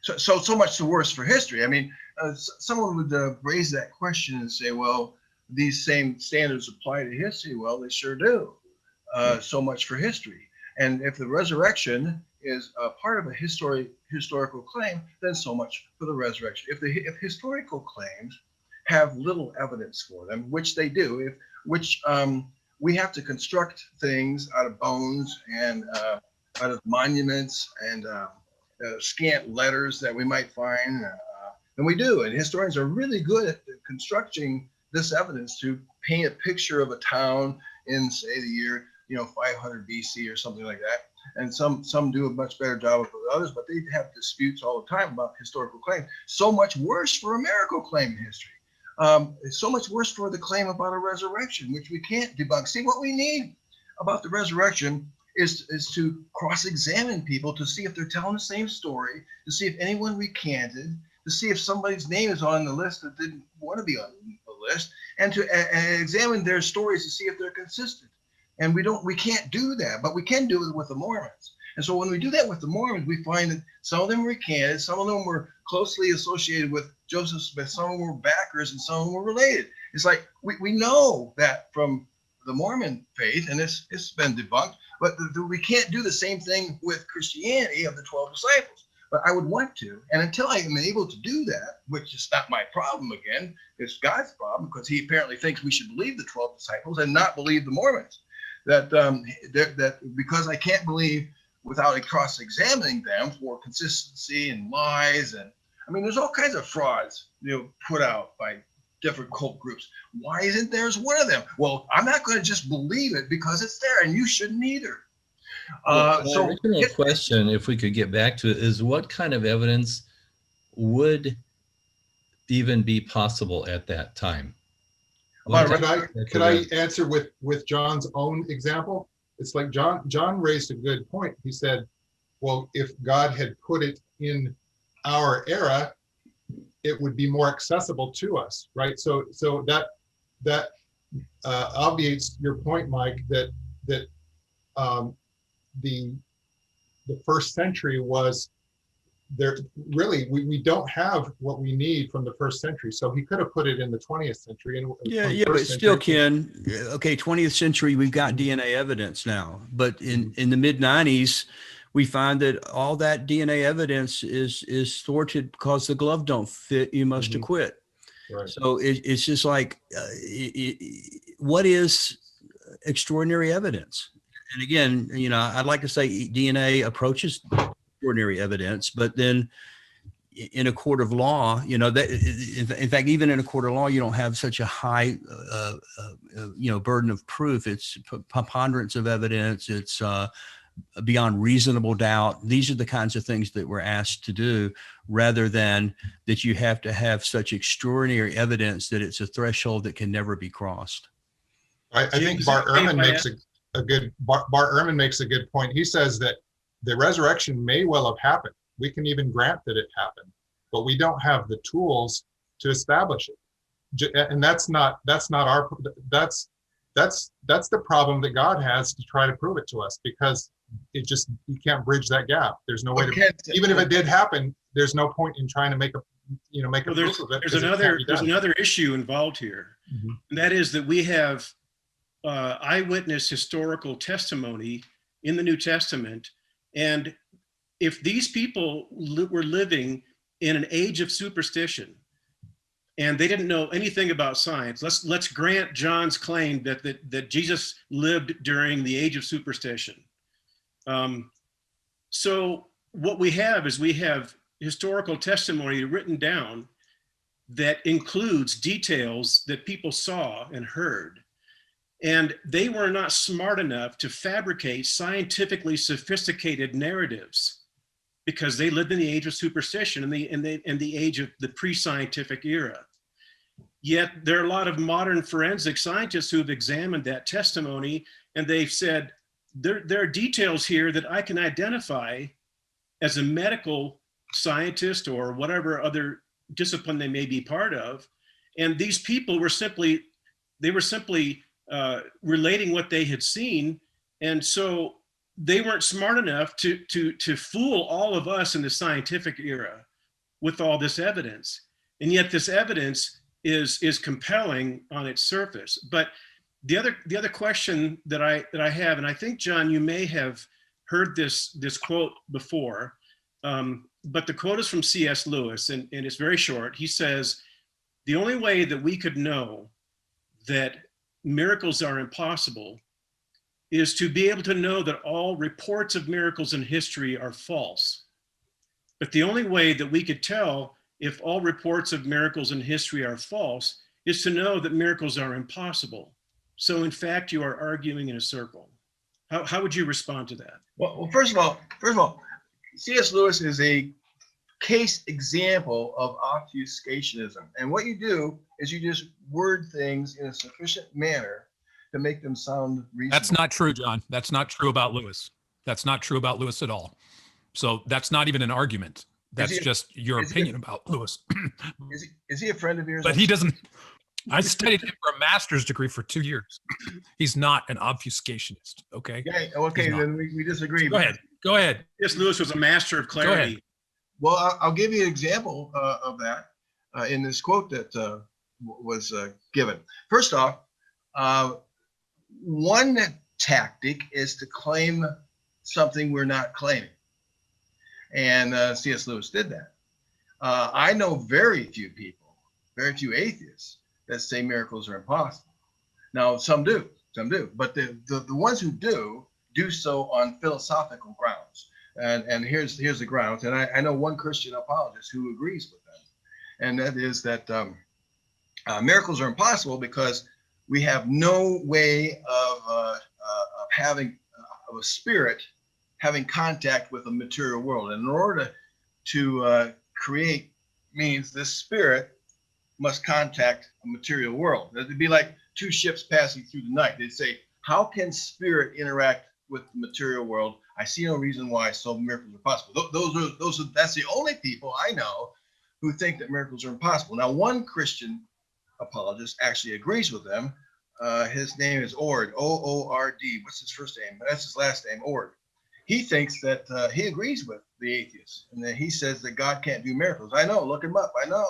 A: So much the worse for history. I mean, someone would raise that question and say, well, these same standards apply to history. Well, they sure do. So much for history. And if the resurrection is a part of a historical claim, then so much for the resurrection. If historical claims have little evidence for them, which they do, we have to construct things out of bones and out of monuments and scant letters that we might find, and we do. And historians are really good at constructing this evidence to paint a picture of a town in, say, the year 500 BC or something like that. And some do a much better job of others, but they have disputes all the time about historical claims. So much worse for a miracle claim in history. So much worse for the claim about a resurrection, which we can't debunk. See, what we need about the resurrection is to cross-examine people to see if they're telling the same story, to see if anyone recanted, to see if somebody's name is on the list that didn't want to be on the list, and to examine their stories to see if they're consistent. And we can't do that, but we can do it with the Mormons. And so when we do that with the Mormons, we find that some of them were recanted, some of them were closely associated with Joseph Smith, some of them were backers, and some of them were related. It's like we know that from the Mormon faith, and it's been debunked, but we can't do the same thing with Christianity of the 12 disciples. But I would want to, and until I am able to do that, which is not my problem again, it's God's problem, because he apparently thinks we should believe the 12 disciples and not believe the Mormons. That because I can't believe without cross-examining them for consistency and lies, and I mean, there's all kinds of frauds, put out by different cult groups. Why isn't theirs one of them? Well, I'm not going to just believe it because it's there, and you shouldn't either.
H: The original question, if we could get back to it, is what kind of evidence would even be possible at that time?
J: Could I answer with John's own example? It's like John raised a good point. He said, well, if God had put it in our era, it would be more accessible to us, right? So that obviates your point, Mike, that the first century was there. Really, we don't have what we need from the first century. So he could have put it in the 20th century. And
C: but it still can. Okay, 20th century, we've got DNA evidence now, but in the mid 90s, we find that all that DNA evidence is thwarted because the glove don't fit. You must acquit. Right. So it's just like, what is extraordinary evidence? And again, I'd like to say DNA approaches extraordinary evidence, but then in a court of law, that in fact, even in a court of law, you don't have such a high, burden of proof. It's preponderance of evidence. It's beyond reasonable doubt. These are the kinds of things that we're asked to do, rather than that you have to have such extraordinary evidence that it's a threshold that can never be crossed.
J: I think Bart Ehrman makes a good point. He says that the resurrection may well have happened. We can even grant that it happened, but we don't have the tools to establish it. And that's the problem that God has to try to prove it to us, because you can't bridge that gap. There's no way to, even if it did happen, there's no point in trying to make a proof of it.
M: There's another issue involved here, and that is that we have eyewitness historical testimony in the New Testament, and if these people were living in an age of superstition and they didn't know anything about science, let's grant John's claim that Jesus lived during the age of superstition. So what we have is historical testimony written down that includes details that people saw and heard. And they were not smart enough to fabricate scientifically sophisticated narratives, because they lived in the age of superstition and the age of the pre-scientific era. Yet there are a lot of modern forensic scientists who've examined that testimony, and they've said, there are details here that I can identify as a medical scientist or whatever other discipline they may be part of. And these people were simply relating what they had seen. And so they weren't smart enough to fool all of us in the scientific era with all this evidence. And yet this evidence is compelling on its surface. But the other question that I have, and I think, John, you may have heard this quote before, but the quote is from C.S. Lewis, and it's very short. He says, the only way that we could know that miracles are impossible is to be able to know that all reports of miracles in history are false. But the only way that we could tell if all reports of miracles in history are false is to know that miracles are impossible. So in fact, you are arguing in a circle. How would you respond to that?
A: Well, first of all, C.S. Lewis is a case example of obfuscationism. And what you do is you just word things in a sufficient manner to make them sound reasonable.
D: That's not true, John. That's not true about Lewis. That's not true about Lewis at all. So that's not even an argument. That's just your opinion about Lewis.
A: Is he a friend of yours?
D: But he doesn't. I studied him for a master's degree for 2 years. He's not an obfuscationist. Okay.
A: Yeah, okay, then we disagree.
D: Go ahead. Go ahead.
M: Yes, Lewis was a master of
D: Go ahead.
M: clarity.
A: Well, I'll give you an example of that in this quote that was given. First off, one tactic is to claim something we're not claiming. And C.S. Lewis did that. I know very few people, very few atheists that say miracles are impossible. Now, some do, but the ones who do so on philosophical grounds. And here's the grounds. And I know one Christian apologist who agrees with them, and that is that miracles are impossible because we have no way of having a spirit having contact with a material world. And in order to create means this spirit must contact a material world. It'd be like two ships passing through the night. They'd say, how can spirit interact with the material world? I see no reason why, so miracles are possible. That's the only people I know who think that miracles are impossible. Now, one Christian apologist actually agrees with them. His name is Ord, O-O-R-D. What's his first name? That's his last name, Ord. He thinks that he agrees with the atheists, and that he says that God can't do miracles. I know, look him up. I know,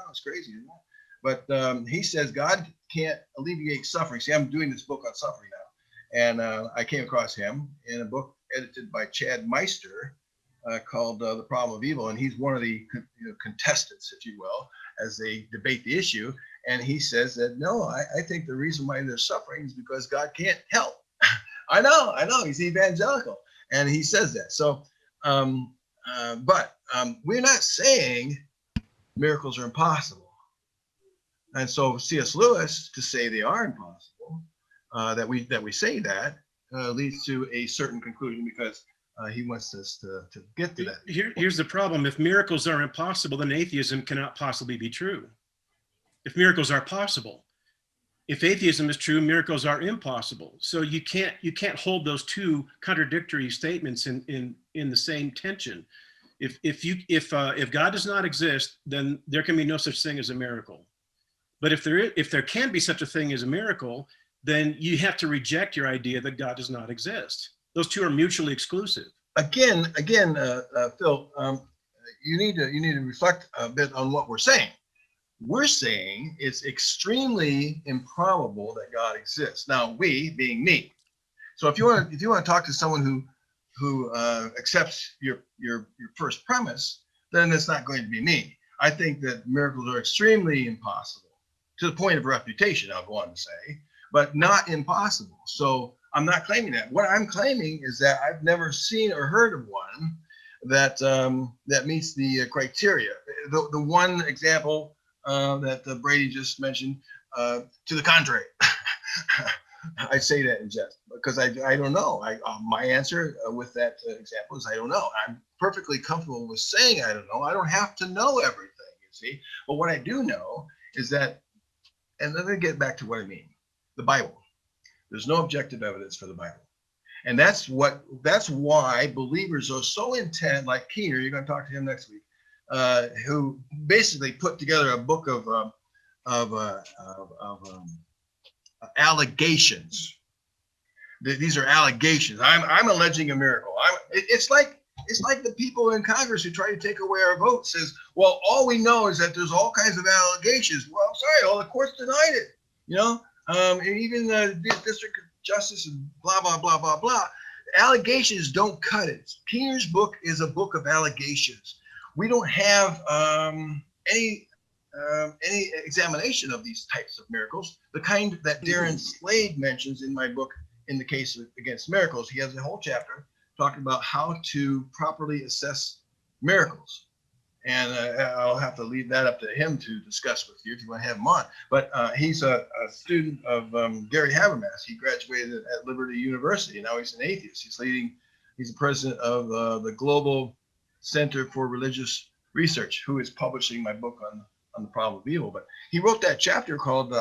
A: it's crazy, isn't it? But he says God can't alleviate suffering. See, I'm doing this book on suffering now, and I came across him in a book edited by Chad Meister called The Problem of Evil, and he's one of the contestants, if you will, as they debate the issue. And he says that, no, I think the reason why there's suffering is because God can't help. I know, he's evangelical. And he says that. So, but we're not saying miracles are impossible. And so C.S. Lewis, to say they are impossible, that we say that, leads to a certain conclusion, because he wants us to get to that.
M: Here's the problem. If miracles are impossible, then atheism cannot possibly be true. If miracles are possible. If atheism is true, miracles are impossible. So you can't hold those two contradictory statements in the same tension. If God does not exist, then there can be no such thing as a miracle. But if there can be such a thing as a miracle, then you have to reject your idea that God does not exist. Those two are mutually exclusive.
A: Again, Phil, you need to reflect a bit on what we're saying. We're saying it's extremely improbable that God exists. Now, we being me. So if you want to talk to someone who accepts your first premise, then it's not going to be me. I think that miracles are extremely impossible, to the point of refutation, I'll go on to say, but not impossible. So I'm not claiming that. What I'm claiming is that I've never seen or heard of one that meets the criteria. The one example that Brady just mentioned, to the contrary. I say that in jest because I don't know. My answer with that example is I don't know. I'm perfectly comfortable with saying I don't know. I don't have to know everything, you see. But what I do know is that, and let me get back to what I mean. The Bible. There's no objective evidence for the Bible. And that's why believers are so intent, like Keener, you're going to talk to him next week, who basically put together a book of allegations. These are allegations. I'm alleging a miracle. It's like the people in Congress who try to take away our vote says, well, all we know is that there's all kinds of allegations. Well, I'm sorry, all the courts denied it. And even the district justice and blah blah blah blah blah. Allegations don't cut it. Keener's book is a book of allegations. We don't have any examination of these types of miracles, the kind that Darren Slade mentions in my book, In the Case Against Miracles. He has a whole chapter talking about how to properly assess miracles. And I'll have to leave that up to him to discuss with you if you want to have him on. But he's a student of Gary Habermas. He graduated at Liberty University, and now he's an atheist. He's the president of the Global Center for Religious Research, who is publishing my book on the problem of evil. But he wrote that chapter called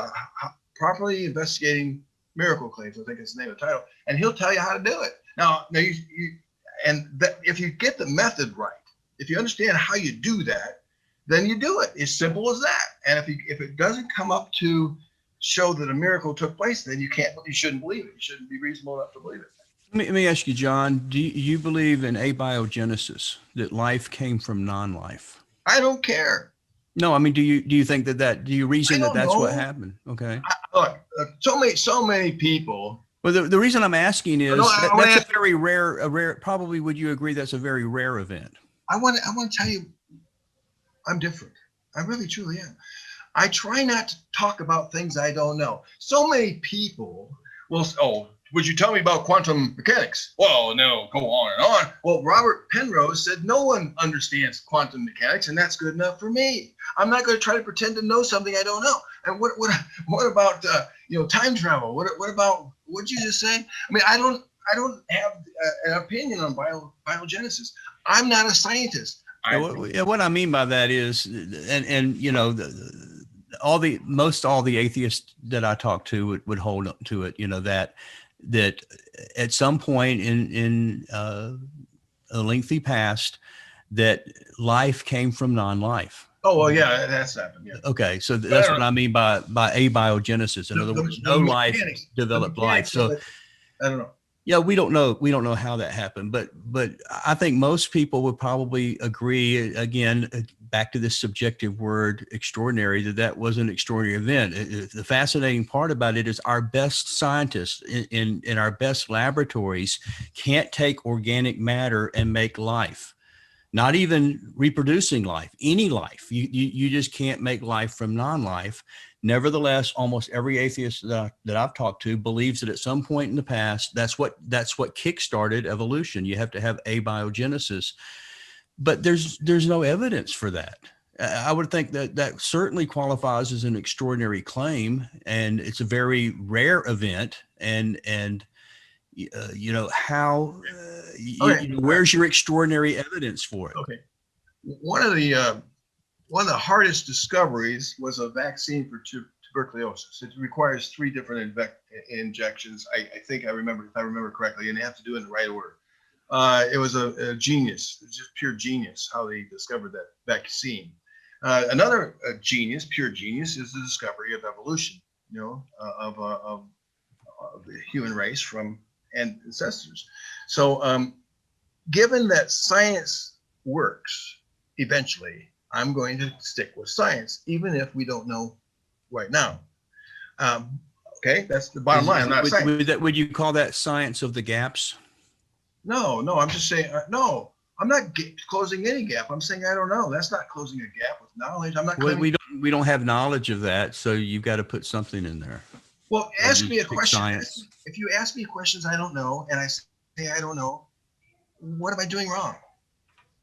A: Properly Investigating Miracle Claims. I think it's the name of the title. And he'll tell you how to do it. Now if you get the method right, if you understand how you do that, then you do it. It's simple as that. And if it doesn't come up to show that a miracle took place, then you shouldn't believe it. You shouldn't be reasonable enough to believe it.
C: Let me ask you, John, do you believe in abiogenesis, that life came from non-life?
A: I don't care.
C: No, I mean, do you think do you reason that that's what happened? Okay.
A: Look, so many people.
C: Well, the reason I'm asking is that's a very rare, probably would you agree that's a very rare event?
A: I want to tell you, I'm different. I really, truly am. I try not to talk about things I don't know. So many people will say, oh, would you tell me about quantum mechanics? Well, no, go on and on. Well, Robert Penrose said no one understands quantum mechanics, and that's good enough for me. I'm not going to try to pretend to know something I don't know. And what about time travel? What about what'd you just say? I mean, I don't have an opinion on biogenesis. I'm not a scientist.
C: What I mean by that is, and all the atheists that I talk to would hold up to it. That at some point in a lengthy past, that life came from non-life.
A: Oh, well, yeah, that's happened. Yeah.
C: Okay, so that's what I mean by abiogenesis. In other words, no life developed life. So
A: I don't know.
C: Yeah, we don't know how that happened, but I think most people would probably agree, again, back to this subjective word extraordinary, that was an extraordinary event. The fascinating part about it is our best scientists in our best laboratories can't take organic matter and make life. Not even reproducing life, any life. You just can't make life from non-life. Nevertheless, almost every atheist that I've talked to believes that at some point in the past, that's what kickstarted evolution. You have to have abiogenesis, but there's no evidence for that. I would think that certainly qualifies as an extraordinary claim, and it's a very rare event. And where's your extraordinary evidence for it?
A: Okay, one of the hardest discoveries was a vaccine for tuberculosis. It requires 3 different injections. I think I remember, if I remember correctly, and they have to do it in the right order. It was a genius. It was just pure genius how they discovered that vaccine. Another pure genius, is the discovery of evolution. Of the human race from ancestors. So, given that science works, eventually, I'm going to stick with science, even if we don't know right now. Okay, that's the bottom line. I'm not saying.
C: Would you call that science of the gaps?
A: No, I'm just saying, no, I'm not closing any gap. I'm saying I don't know. That's not closing a gap with knowledge. I'm not.
C: We don't have knowledge of that, so you've got to put something in there.
A: Well, ask me a question. If you ask me questions I don't know, and I say I don't know, what am I doing wrong?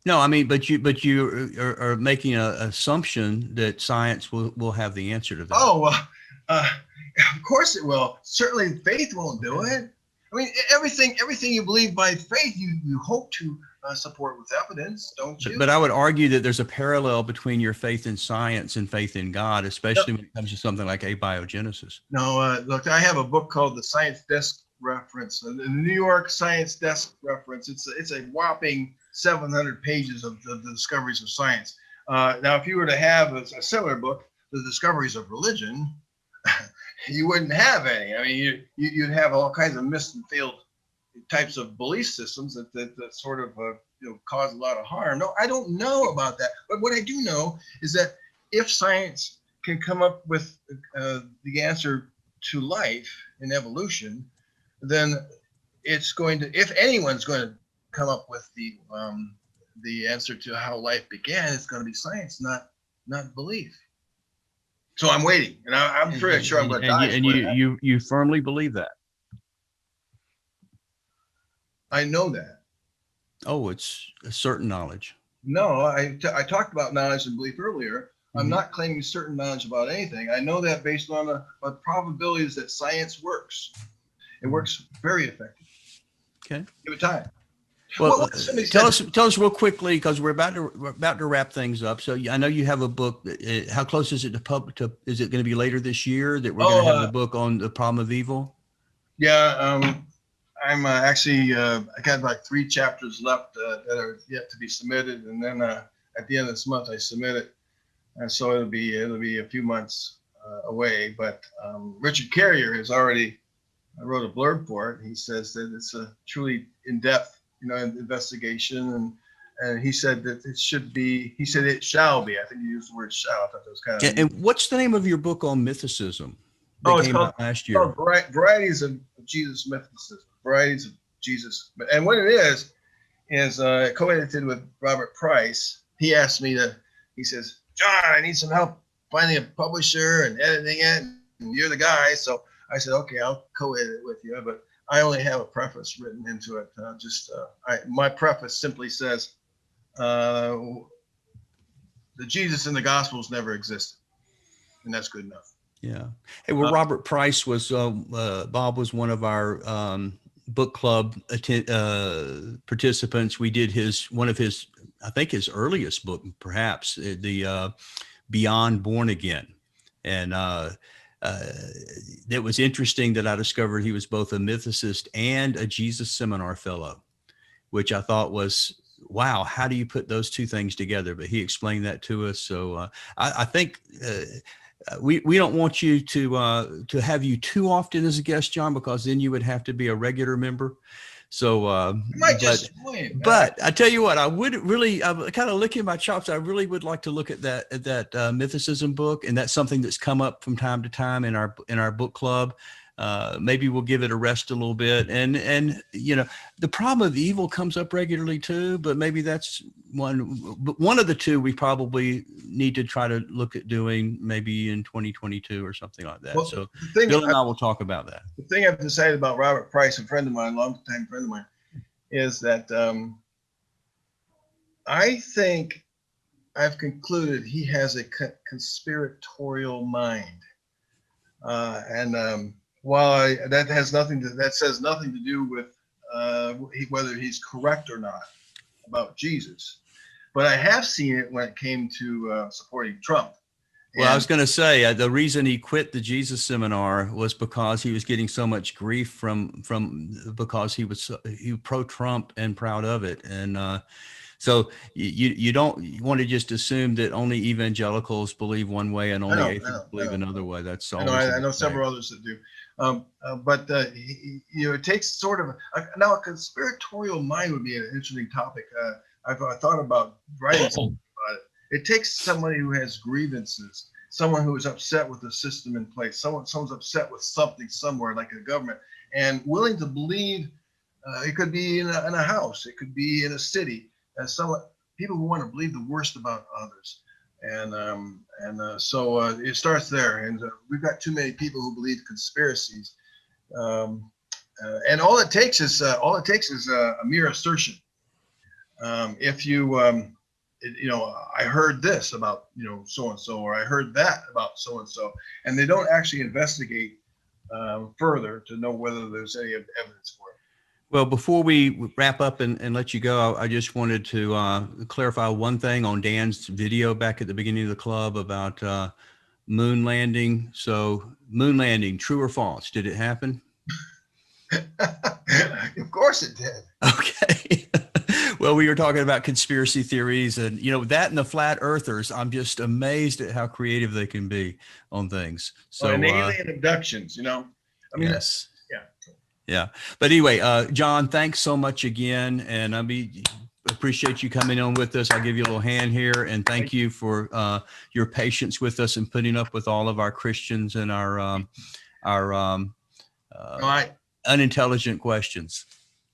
C: No, I mean, but you are making an assumption that science will have the answer to that.
A: Oh, well, of course it will. Certainly faith won't do it. I mean, everything you believe by faith, you hope to support with evidence, don't you?
C: But I would argue that there's a parallel between your faith in science and faith in God, especially when it comes to something like abiogenesis.
A: No, look, I have a book called the Science Desk Reference, the New York Science Desk Reference. It's a whopping 700 pages of the discoveries of science. Now, if you were to have a similar book, The Discoveries of Religion, you wouldn't have any. I mean, you'd have all kinds of missed and failed types of belief systems that sort of cause a lot of harm. No, I don't know about that. But what I do know is that if science can come up with the answer to life and evolution, then it's going to, if anyone's going to come up with the answer to how life began, it's going to be science, not belief. So I'm waiting, and I'm pretty sure I'm going to die.
C: And you firmly believe that?
A: I know that.
C: Oh, it's a certain knowledge.
A: No, I talked about knowledge and belief earlier. I'm not claiming certain knowledge about anything. I know that based on the probabilities that science works. It works very effectively.
C: Okay.
A: Give it time.
C: Well, tell us real quickly, because we're about to wrap things up. So I know you have a book. How close is it to is it going to be later this year that we're going to have the book on the problem of evil?
A: Yeah, I'm actually I got like 3 chapters left that are yet to be submitted, and then at the end of this month I submit it, and so it'll be a few months away. But Richard Carrier has already wrote a blurb for it. He says that it's a truly in-depth, investigation, and he said that it should be. He said it shall be. I think he used the word "shall." I thought that was kind of.
C: And what's the name of your book on mythicism?
A: It's
C: came
A: called,
C: out last year.
A: Varieties of Jesus Mythicism. Varieties of Jesus. And what it is co-edited with Robert Price. He asked me he says, John, I need some help finding a publisher and editing it. And you're the guy. So I said, okay, I'll co-edit it with you. But I only have a preface written into it. My preface simply says, the Jesus in the Gospels never existed. And that's good enough.
C: Yeah. Hey, well, Robert Price was, Bob was one of our book club participants. We did one of his, I think his earliest book, perhaps, the Beyond Born Again. And it was interesting that I discovered he was both a mythicist and a Jesus Seminar Fellow, which I thought was, wow, how do you put those two things together? But he explained that to us. So I think we don't want you to have you too often as a guest, John, because then you would have to be a regular member. So, but I tell you what, I would really, I'm kind of licking my chops. I really would like to look at that mythicism book, and that's something that's come up from time to time in our book club. Maybe we'll give it a rest a little bit. And the problem of evil comes up regularly too, but maybe that's one of the two we probably need to try to look at doing maybe in 2022 or something like that. Well, so Bill and I will talk about that.
A: The thing I've decided about Robert Price, a friend of mine, longtime friend of mine, is that I think I've concluded he has a conspiratorial mind. While that says nothing to do with whether he's correct or not about Jesus, but I have seen it when it came to supporting Trump.
C: Well, I was going to say the reason he quit the Jesus Seminar was because he was getting so much grief from because he was pro-Trump and proud of it, and so you don't want to just assume that only evangelicals believe one way and only atheists believe another way. That's all.
A: I know several others that do. But it takes sort of now a conspiratorial mind would be an interesting topic. I've thought about writing something about it. It takes somebody who has grievances, someone who is upset with the system in place, someone's upset with something somewhere like a government, and willing to believe. It could be in a house, it could be in a city. People who want to believe the worst about others. So it starts there, and we've got too many people who believe conspiracies, and all it takes is a mere assertion. If you I heard this about so and so, or I heard that about so and so, and they don't actually investigate further to know whether there's any evidence for it.
C: Well, before we wrap up and let you go, I just wanted to clarify one thing on Dan's video back at the beginning of the club about moon landing. So moon landing, true or false? Did it happen?
A: Of course it did.
C: Okay. Well, we were talking about conspiracy theories and, that and the flat earthers. I'm just amazed at how creative they can be on things. So
A: and alien abductions,
C: yes. Yeah. But anyway, John, thanks so much again. And appreciate you coming on with us. I'll give you a little hand here, and thank you for your patience with us and putting up with all of our Christians and our unintelligent questions.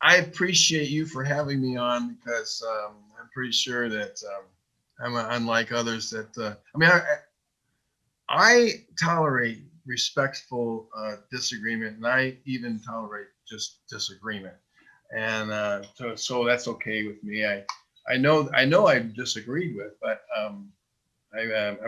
A: I appreciate you for having me on, because I'm pretty sure that I'm unlike others that, I tolerate respectful disagreement, and I even tolerate just disagreement, and so that's okay with me. I know I've disagreed with, but I'm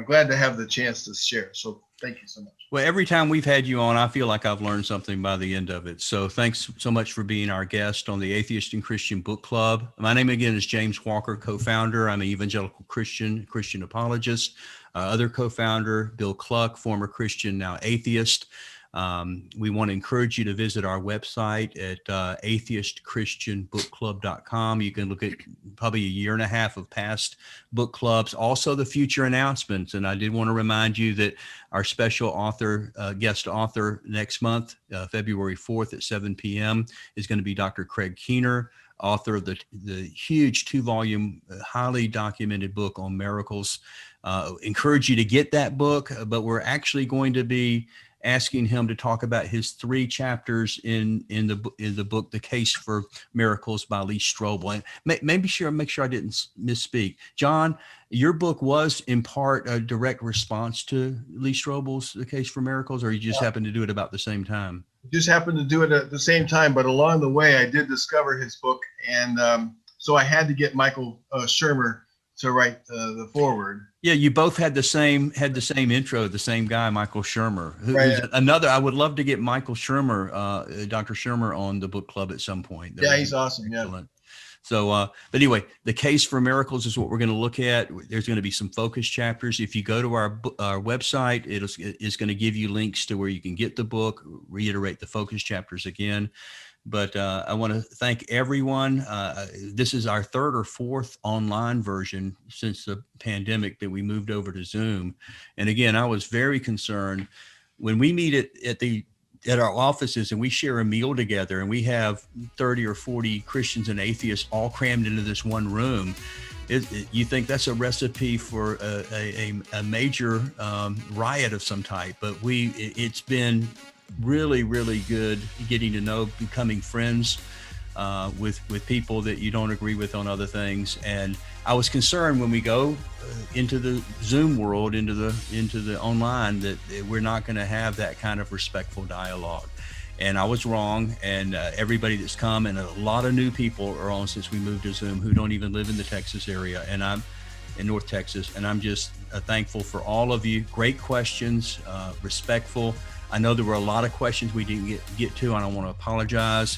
A: glad to have the chance to share. So thank you so much.
C: Well, every time we've had you on, I feel like I've learned something by the end of it. So thanks so much for being our guest on the Atheist and Christian Book Club. My name again is James Walker, co-founder. I'm an evangelical Christian apologist. Other co-founder, Bill Cluck, former Christian, now atheist. We want to encourage you to visit our website at atheistchristianbookclub.com. You can look at probably a year and a half of past book clubs, also the future announcements. And I did want to remind you that our special author, guest author next month, February 4th at 7 p.m. is going to be Dr. Craig Keener, author of the huge 2-volume, highly documented book on miracles. Encourage you to get that book, but we're actually going to be asking him to talk about his 3 chapters in the book, The Case for Miracles by Lee Strobel. And make sure I didn't misspeak. John, your book was in part a direct response to Lee Strobel's The Case for Miracles, or you just happened to do it about the same time?
A: Just happened to do it at the same time, but along the way I did discover his book, and so I had to get Michael Shermer to write the foreword.
C: Yeah, you both had the same intro, the same guy, Michael Shermer.
A: Right.
C: Another. I would love to get Michael Shermer, Dr. Shermer, on the book club at some point.
A: Yeah, he's awesome.
C: Excellent. Yeah. So, but anyway, The Case for Miracles is what we're going to look at. There's going to be some focus chapters. If you go to our website, it's going to give you links to where you can get the book, reiterate the focus chapters again. But I want to thank everyone. This is our 3rd or 4th online version since the pandemic that we moved over to Zoom. And again, I was very concerned when we meet at our offices and we share a meal together and we have 30 or 40 Christians and atheists all crammed into this one room. You think that's a recipe for a major riot of some type, but it's been really, really good getting to know, becoming friends with people that you don't agree with on other things. And I was concerned when we go into the Zoom world, into the online, that we're not going to have that kind of respectful dialogue. And I was wrong. And everybody that's come, and a lot of new people are on since we moved to Zoom who don't even live in the Texas area, and I'm in North Texas. And I'm just thankful for all of you. Great questions, respectful. I know there were a lot of questions we didn't get to, and I want to apologize.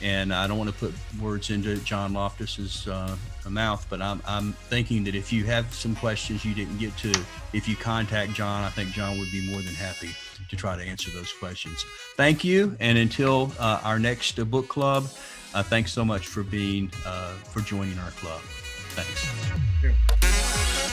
C: And I don't want to put words into John Loftus's mouth, but I'm thinking that if you have some questions you didn't get to, if you contact John, I think John would be more than happy to try to answer those questions. Thank you, and until our next book club, thanks so much for joining our club. Thanks.